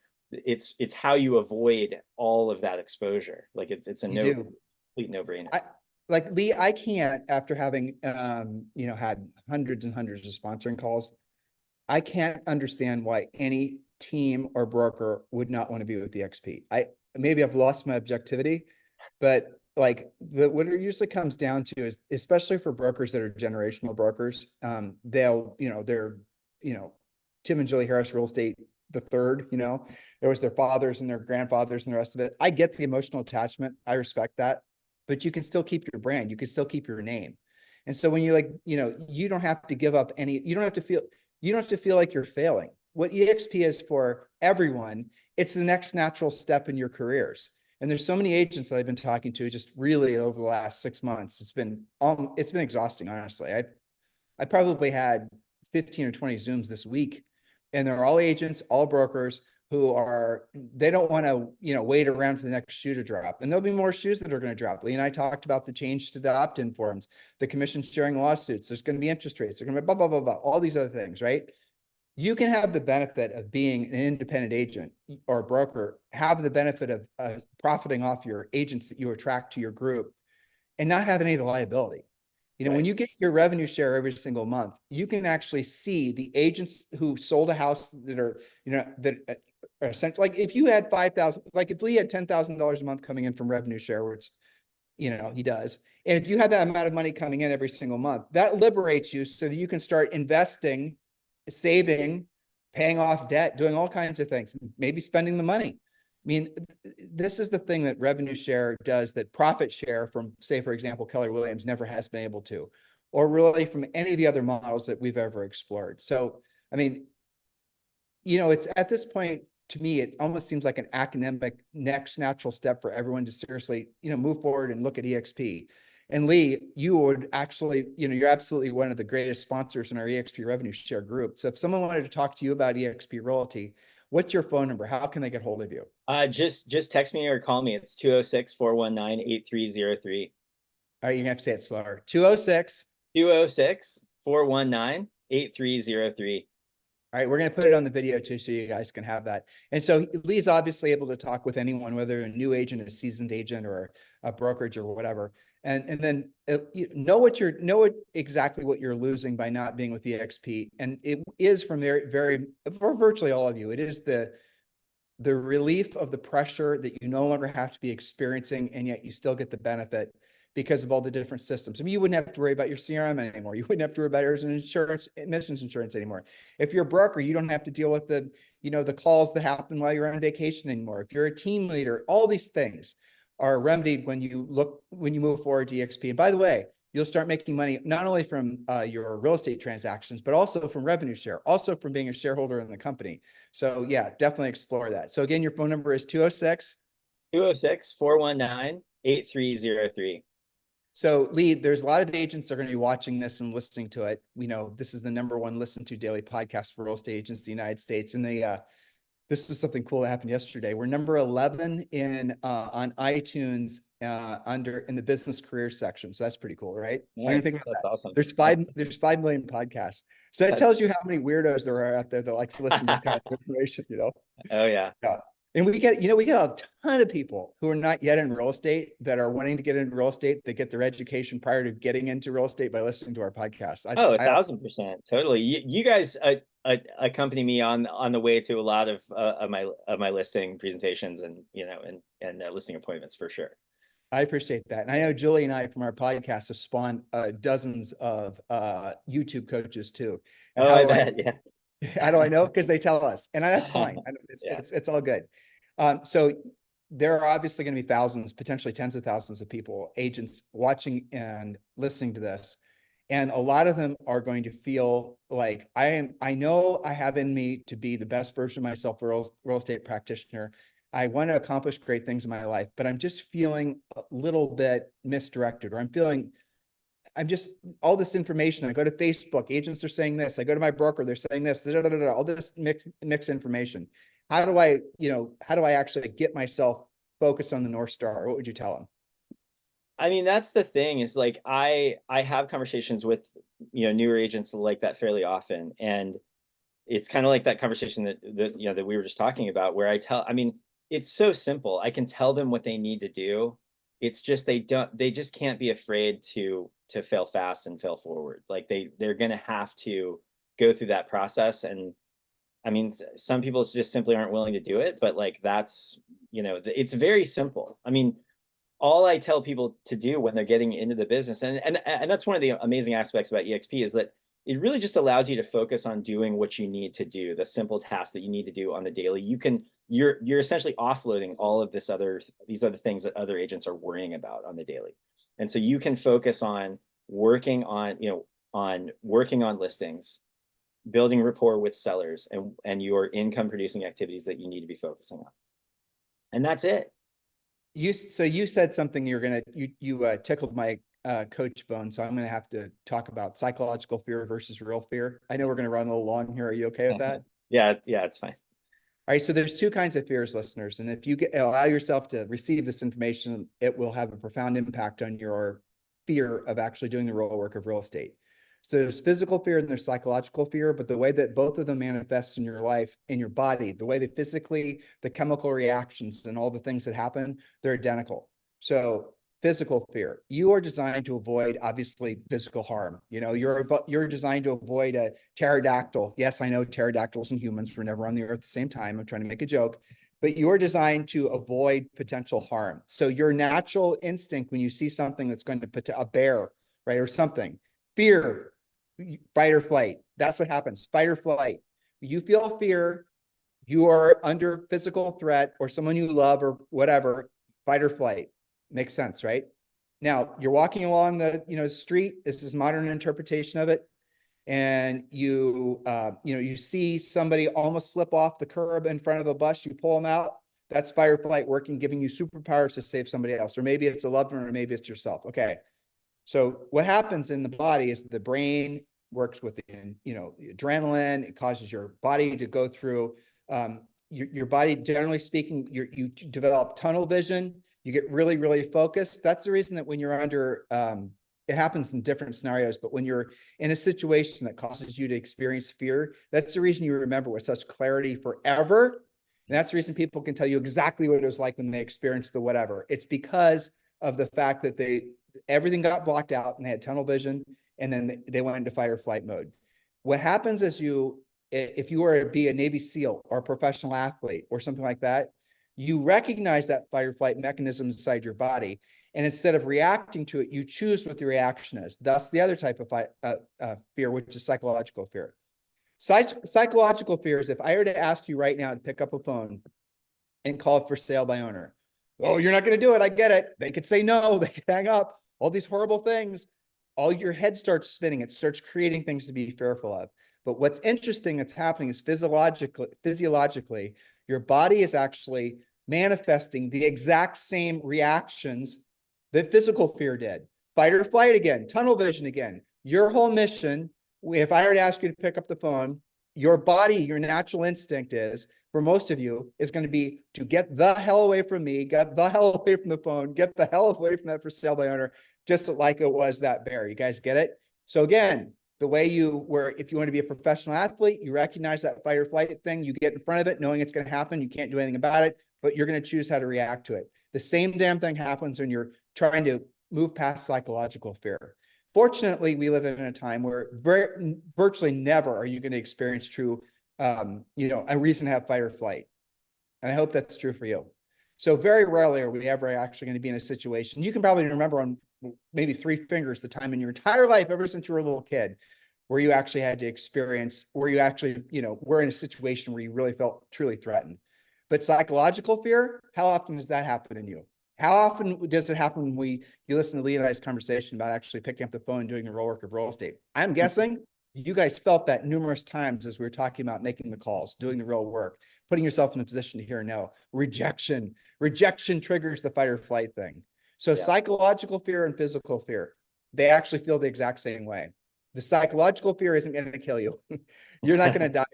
how you avoid all of that exposure. Like it's a You do. complete no-brainer. I like Lee, I can't, after having had hundreds and hundreds of sponsoring calls, I can't understand why any team or broker would not want to be with the XP. Maybe I've lost my objectivity, but like what it usually comes down to is, especially for brokers that are generational brokers, they're, you know, Tim and Julie Harris Real Estate the third, there was their fathers and their grandfathers and the rest of it. I get the emotional attachment. I respect that, but you can still keep your brand. You can still keep your name. And so when you like, you don't have to give up any, you don't have to feel like you're failing. What EXP is for everyone, it's the next natural step in your careers. And there's so many agents that I've been talking to just really over the last 6 months. It's been exhausting, honestly. I probably had 15 or 20 Zooms this week, and they're all agents, all brokers they don't want to, wait around for the next shoe to drop. And there'll be more shoes that are going to drop. Lee and I talked about the change to the opt-in forms, the commission sharing lawsuits. There's going to be interest rates. There's going to be blah, blah, blah, blah, all these other things, right? You can have the benefit of being an independent agent or a broker, have the benefit of profiting off your agents that you attract to your group and not have any of the liability. Right. When you get your revenue share every single month, you can actually see the agents who sold a house that are, that are essentially, like if you had 5,000, like if Lee had $10,000 a month coming in from revenue share, which, he does. And if you had that amount of money coming in every single month, that liberates you so that you can start investing, saving, paying off debt, doing all kinds of things, maybe spending the money. I mean, this is the thing that revenue share does that profit share from, say, for example, Keller Williams never has been able to, or really from any of the other models that we've ever explored. So, I mean, it's at this point, to me, it almost seems like an academic next natural step for everyone to seriously, move forward and look at EXP. And Lee, you would actually, you're absolutely one of the greatest sponsors in our EXP revenue share group. So if someone wanted to talk to you about EXP Realty, what's your phone number? How can they get hold of you? Just text me or call me. It's 206-419-8303. All right, you're gonna have to say it slower. 206. 206-419-8303. All right, we're going to put it on the video too, so you guys can have that. And so Lee's obviously able to talk with anyone, whether a new agent, a seasoned agent, or a brokerage or whatever. And then know exactly what you're losing by not being with the EXP. And it is from for virtually all of you, it is the relief of the pressure that you no longer have to be experiencing, and yet you still get the benefit because of all the different systems. I mean, you wouldn't have to worry about your CRM anymore. You wouldn't have to worry about admissions insurance anymore. If you're a broker, you don't have to deal with the calls that happen while you're on vacation anymore. If you're a team leader, all these things are remedied when you move forward to EXP. And by the way, you'll start making money not only from your real estate transactions, but also from revenue share, also from being a shareholder in the company. So yeah, definitely explore that. So again, your phone number is 206 206 419 8303. So Lee, there's a lot of agents that are going to be watching this and listening to it. We know this is the #1 listened to daily podcast for real estate agents in the United States. And this is something cool that happened yesterday. We're number 11 on iTunes in the business career section. So that's pretty cool, right? I didn't think Nice. about That's that. awesome. There's 5 million podcasts. So it tells you how many weirdos there are out there that like to listen to this kind of information, Oh yeah. Yeah. And we get a ton of people who are not yet in real estate that are wanting to get into real estate, that get their education prior to getting into real estate by listening to our podcast. Oh, 1,000%. Totally. You guys accompany me on the way to a lot of my listing presentations and listing appointments for sure. I appreciate that. And I know Julie and I from our podcast have spawned dozens of YouTube coaches too. And Oh, I bet. Yeah. how do I know? Because they tell us, and that's fine. Yeah. It's all good. So there are obviously going to be thousands, potentially tens of thousands of people, agents watching and listening to this. And a lot of them are going to feel like I know I have in me to be the best version of myself, real estate practitioner. I want to accomplish great things in my life, but I'm just feeling a little bit misdirected, or I'm just all this information. I go to Facebook, agents are saying this. I go to my broker, they're saying this, all this mixed information. How do I actually get myself focused on the North Star? What would you tell them? I mean, that's the thing is like I have conversations with newer agents like that fairly often, and it's kind of like that conversation that we were just talking about, where I mean, it's so simple. I can tell them what they need to do. It's just they just can't be afraid to fail fast and fail forward. Like they're gonna have to go through that process. And I mean, some people just simply aren't willing to do it, but like that's it's very simple. I mean, all I tell people to do when they're getting into the business, and that's one of the amazing aspects about EXP, is that it really just allows you to focus on doing what you need to do, the simple tasks that you need to do on the daily. You're essentially offloading all of these other things that other agents are worrying about on the daily. And so you can focus on working on working on listings, building rapport with sellers, and your income producing activities that you need to be focusing on. And that's it. You said something you tickled my coach bone, so I'm going to have to talk about psychological fear versus real fear. I know we're going to run a little long here. Are you okay with that? Yeah, it's fine. All right, so there's two kinds of fears, listeners, and if you allow yourself to receive this information, it will have a profound impact on your fear of actually doing the real work of real estate. So there's physical fear and there's psychological fear, but the way that both of them manifest in your life, in your body, the way they physically, the chemical reactions and all the things that happen, they're identical. So physical fear, you are designed to avoid, obviously, physical harm. You're designed to avoid a pterodactyl. Yes, I know pterodactyls and humans were never on the earth at the same time. I'm trying to make a joke, but you're designed to avoid potential harm. So your natural instinct when you see something that's going to put a bear, right, or something, fear, fight or flight. That's what happens. Fight or flight. You feel fear, you are under physical threat, or someone you love or whatever, fight or flight. Makes sense, right? Now you're walking along the street. This is modern interpretation of it, and you see somebody almost slip off the curb in front of a bus. You pull them out. That's fight or flight working, giving you superpowers to save somebody else, or maybe it's a loved one, or maybe it's yourself. Okay, so what happens in the body is the brain works with adrenaline. It causes your body to go through. Your body, generally speaking, you develop tunnel vision. You get really, really focused. That's the reason that when you're under, it happens in different scenarios, but when you're in a situation that causes you to experience fear, that's the reason you remember with such clarity forever. And that's the reason people can tell you exactly what it was like when they experienced the whatever. It's because of the fact that everything got blocked out and they had tunnel vision, and then they went into fight or flight mode. What happens is if you were to be a Navy SEAL or a professional athlete or something like that, you recognize that fight or flight mechanism inside your body. And instead of reacting to it, you choose what the reaction is. Thus, the other type of fear, which is psychological fear. Psychological fear is if I were to ask you right now to pick up a phone and call it for sale by owner, Oh, you're not going to do it. I get it. They could say no. They could hang up. All these horrible things. All your head starts spinning. It starts creating things to be fearful of. But what's interesting that's happening is physiologically, your body is actually manifesting the exact same reactions that physical fear did. Fight or flight again, tunnel vision again. Your whole mission, if I were to ask you to pick up the phone, your body, your natural instinct is, for most of you, is going to be to get the hell away from me, get the hell away from the phone, get the hell away from that for sale by owner, just like it was that bear. You guys get it? So again, the way you were, if you want to be a professional athlete, you recognize that fight or flight thing, you get in front of it, knowing it's going to happen. You can't do anything about it, but you're going to choose how to react to it. The same damn thing happens when you're trying to move past psychological fear. Fortunately, we live in a time where virtually never are you going to experience true, a reason to have fight or flight. And I hope that's true for you. So very rarely are we ever actually going to be in a situation. You can probably remember on maybe 3 fingers the time in your entire life, ever since you were a little kid, where you actually had to experience, where you actually, were in a situation where you really felt truly threatened. But psychological fear, how often does that happen in you? How often does it happen when you listen to Lee and I's conversation about actually picking up the phone and doing the real work of real estate? I'm guessing you guys felt that numerous times as we were talking about making the calls, doing the real work, putting yourself in a position to hear no. Rejection triggers the fight or flight thing. So psychological fear and physical fear, they actually feel the exact same way. The psychological fear isn't going to kill you. You're not going to die.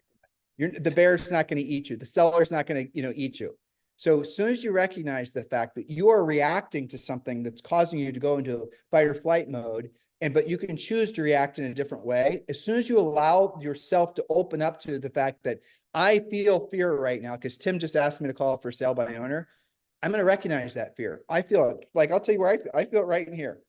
The bear's not going to eat you. The seller's not going to, eat you. So as soon as you recognize the fact that you are reacting to something that's causing you to go into fight or flight mode, but you can choose to react in a different way. As soon as you allow yourself to open up to the fact that I feel fear right now, because Tim just asked me to call for sale by owner, I'm going to recognize that fear. I feel it. Like, I'll tell you where I feel it right in here.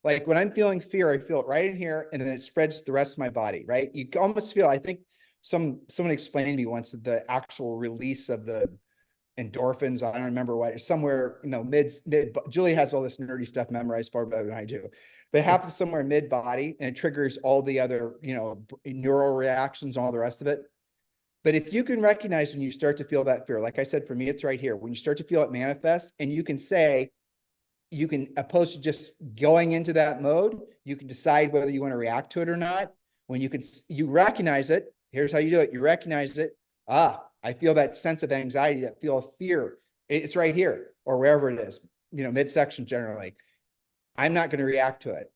Like when I'm feeling fear, I feel it right in here, and then it spreads the rest of my body, right? You almost feel, I think someone explained to me once the actual release of the endorphins. I don't remember what, somewhere, mid, Julie has all this nerdy stuff memorized far better than I do. But it happens somewhere mid body, and it triggers all the other, neural reactions and all the rest of it. But if you can recognize when you start to feel that fear, like I said, for me, it's right here. When you start to feel it manifest, and you can say, opposed to just going into that mode, you can decide whether you want to react to it or not. When you recognize it, here's how you do it. You recognize it. I feel that sense of anxiety, that feel of fear. It's right here, or wherever it is, midsection generally. I'm not going to react to it.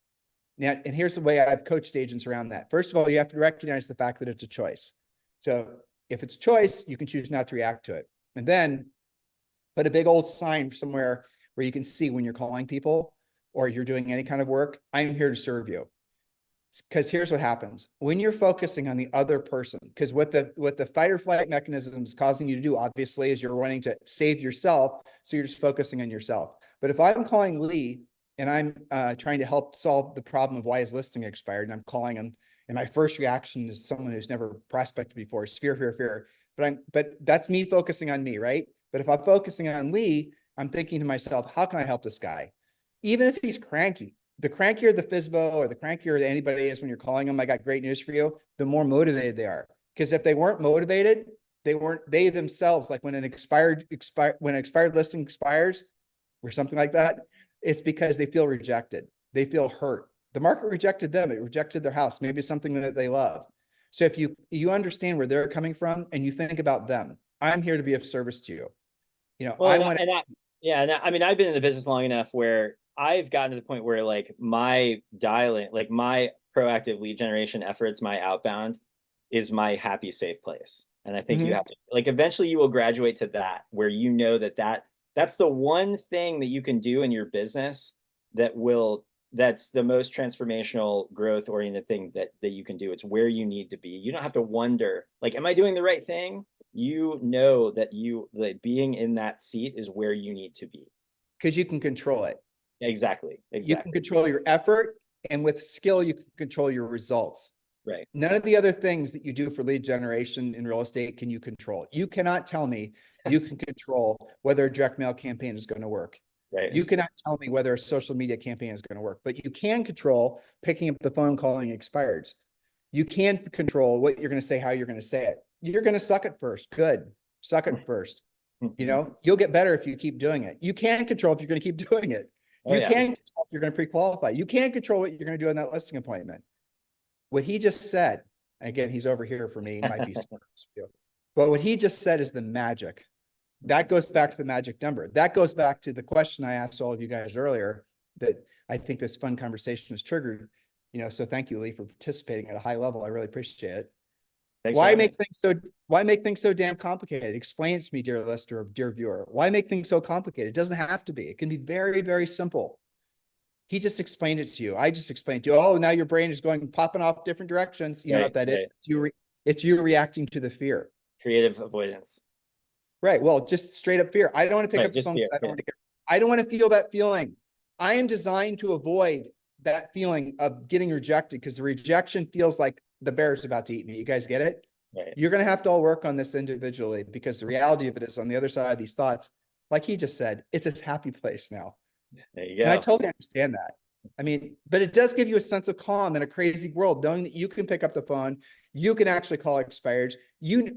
Now, and here's the way I've coached agents around that. First of all, you have to recognize the fact that it's a choice. So if it's a choice, you can choose not to react to it. And then put a big old sign somewhere where you can see when you're calling people or you're doing any kind of work, I'm here to serve you. Because here's what happens when you're focusing on the other person, because what the fight or flight mechanism is causing you to do, obviously, is you're wanting to save yourself. So you're just focusing on yourself. But if I'm calling Lee and I'm trying to help solve the problem of why his listing expired, and I'm calling him, and my first reaction is someone who's never prospected before, is fear, fear, fear. But that's me focusing on me, right? But if I'm focusing on Lee, I'm thinking to myself, how can I help this guy? Even if he's cranky, the crankier the FSBO or the crankier that anybody is when you're calling them, I got great news for you, the more motivated they are. Because if they weren't motivated, they themselves, like when an expired listing expires or something like that, it's because they feel rejected. They feel hurt. The market rejected them. It rejected their house. Maybe it's something that they love. So if you understand where they're coming from and you think about them, I'm here to be of service to you. Well, I mean, I've been in the business long enough where I've gotten to the point where like my dialing, like my proactive lead generation efforts, my outbound is my happy, safe place. And I think you have to, like, eventually you will graduate to that, where you know that's the one thing that you can do in your business that's the most transformational, growth oriented thing that you can do. It's where you need to be. You don't have to wonder, like, am I doing the right thing? You know that being in that seat is where you need to be. Because you can control it. Exactly. You can control your effort, and with skill, you can control your results. Right. None of the other things that you do for lead generation in real estate can you control. You cannot tell me you can control whether a direct mail campaign is going to work. Right. You cannot tell me whether a social media campaign is going to work, but you can control picking up the phone, calling expireds. You can control what you're going to say, how you're going to say it. You're going to suck at first. Good. Suck at first. You know, you'll get better if you keep doing it. You can control if you're going to keep doing it. Oh You yeah. can control if you're going to pre-qualify. You can control what you're going to do in that listing appointment. What he just said, again, he's over here for me, he might be smart, but what he just said is the magic. That goes back to the magic number. That goes back to the question I asked all of you guys earlier that I think this fun conversation has triggered. You know, so thank you, Lee, for participating at a high level. I really appreciate it. Thanks for having me. Why make things so damn complicated? Explain it to me, dear listener or dear viewer. Why make things so complicated? It doesn't have to be. It can be very, very simple. He just explained it to you. I just explained to you. Oh, now your brain is going popping off different directions. You know what that is? It's you reacting to the fear. Creative avoidance. Right. Well, just straight up fear. I don't want to pick up the phone because I don't want to feel that feeling. I am designed to avoid that feeling of getting rejected because the rejection feels like the bear's about to eat me. You guys get it? Right. You're going to have to all work on this individually because the reality of it is on the other side of these thoughts, like he just said, it's a happy place now. There you go. And I totally understand that. I mean, but it does give you a sense of calm in a crazy world, knowing that you can pick up the phone, you can actually call expireds.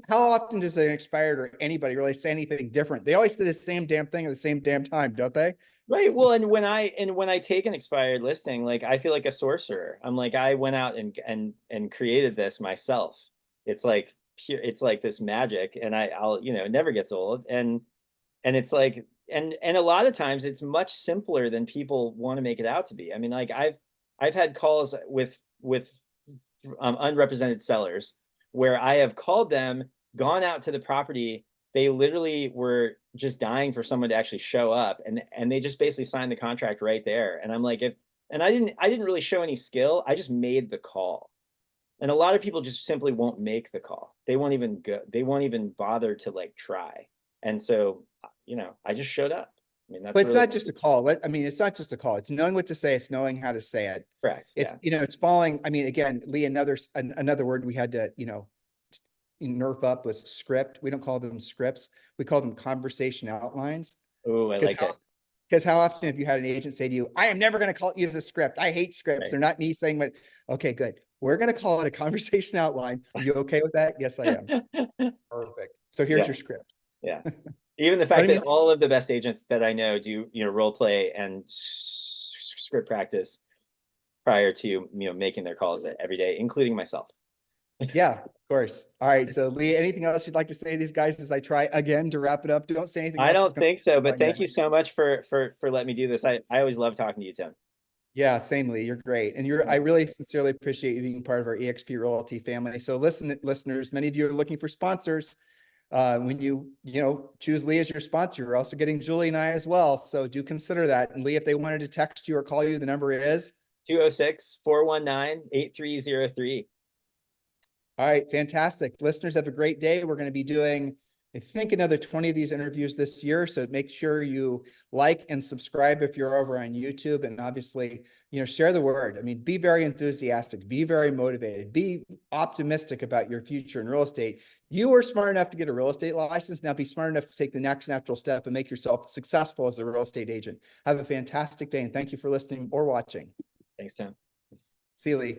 How often does an expired or anybody really say anything different? They always say the same damn thing at the same damn time, don't they? Right. Well, and when I take an expired listing, like I feel like a sorcerer. I'm like, I went out and created this myself. It's like pure, it's like this magic, and I'll, you know, it never gets old. And it's like, and a lot of times it's much simpler than people want to make it out to be. I mean, like I've had calls with unrepresented sellers where I have called them, gone out to the property. They literally were just dying for someone to actually show up, and they just basically signed the contract right there. And I'm like, I didn't really show any skill. I just made the call. And a lot of people just simply won't make the call. They won't even go, they won't even bother to like try. And so, you know, I just showed up. I mean, that's But it's not just a call. I mean, it's not just a call. It's knowing what to say. It's knowing how to say it. correct. It's, Yeah. you know, it's following. I mean, again, Lee, another word we had to, you know, nerf up was script. We don't call them scripts. We call them conversation outlines. Oh, I like it. Because how often have you had an agent say to you, I am never going to use a script. I hate scripts. Right. They're not me saying what, okay, good. We're going to call it a conversation outline. Are you okay with that? Yes, I am. Perfect. So here's your script. Yeah. Even the fact that all of the best agents that I know do, you know, role play and script practice prior to, you know, making their calls every day, including myself. Yeah, of course. All right. So Lee, anything else you'd like to say to these guys as I try again to wrap it up? Don't say anything else. I don't think so, but thank you so much for letting me do this. I always love talking to you, Tim. Yeah, same, Lee. You're great. And I really sincerely appreciate you being part of our EXP Royalty family. So listeners, many of you are looking for sponsors. When you choose Lee as your sponsor, you're also getting Julie and I as well. So do consider that. And Lee, if they wanted to text you or call you, the number is 206-419-8303. All right, fantastic. Listeners, have a great day. We're going to be doing, I think, another 20 of these interviews this year. So make sure you like and subscribe if you're over on YouTube, and obviously, you know, share the word. I mean, be very enthusiastic, be very motivated, be optimistic about your future in real estate. You are smart enough to get a real estate license. Now be smart enough to take the next natural step and make yourself successful as a real estate agent. Have a fantastic day, and thank you for listening or watching. Thanks, Tim. See you, Lee.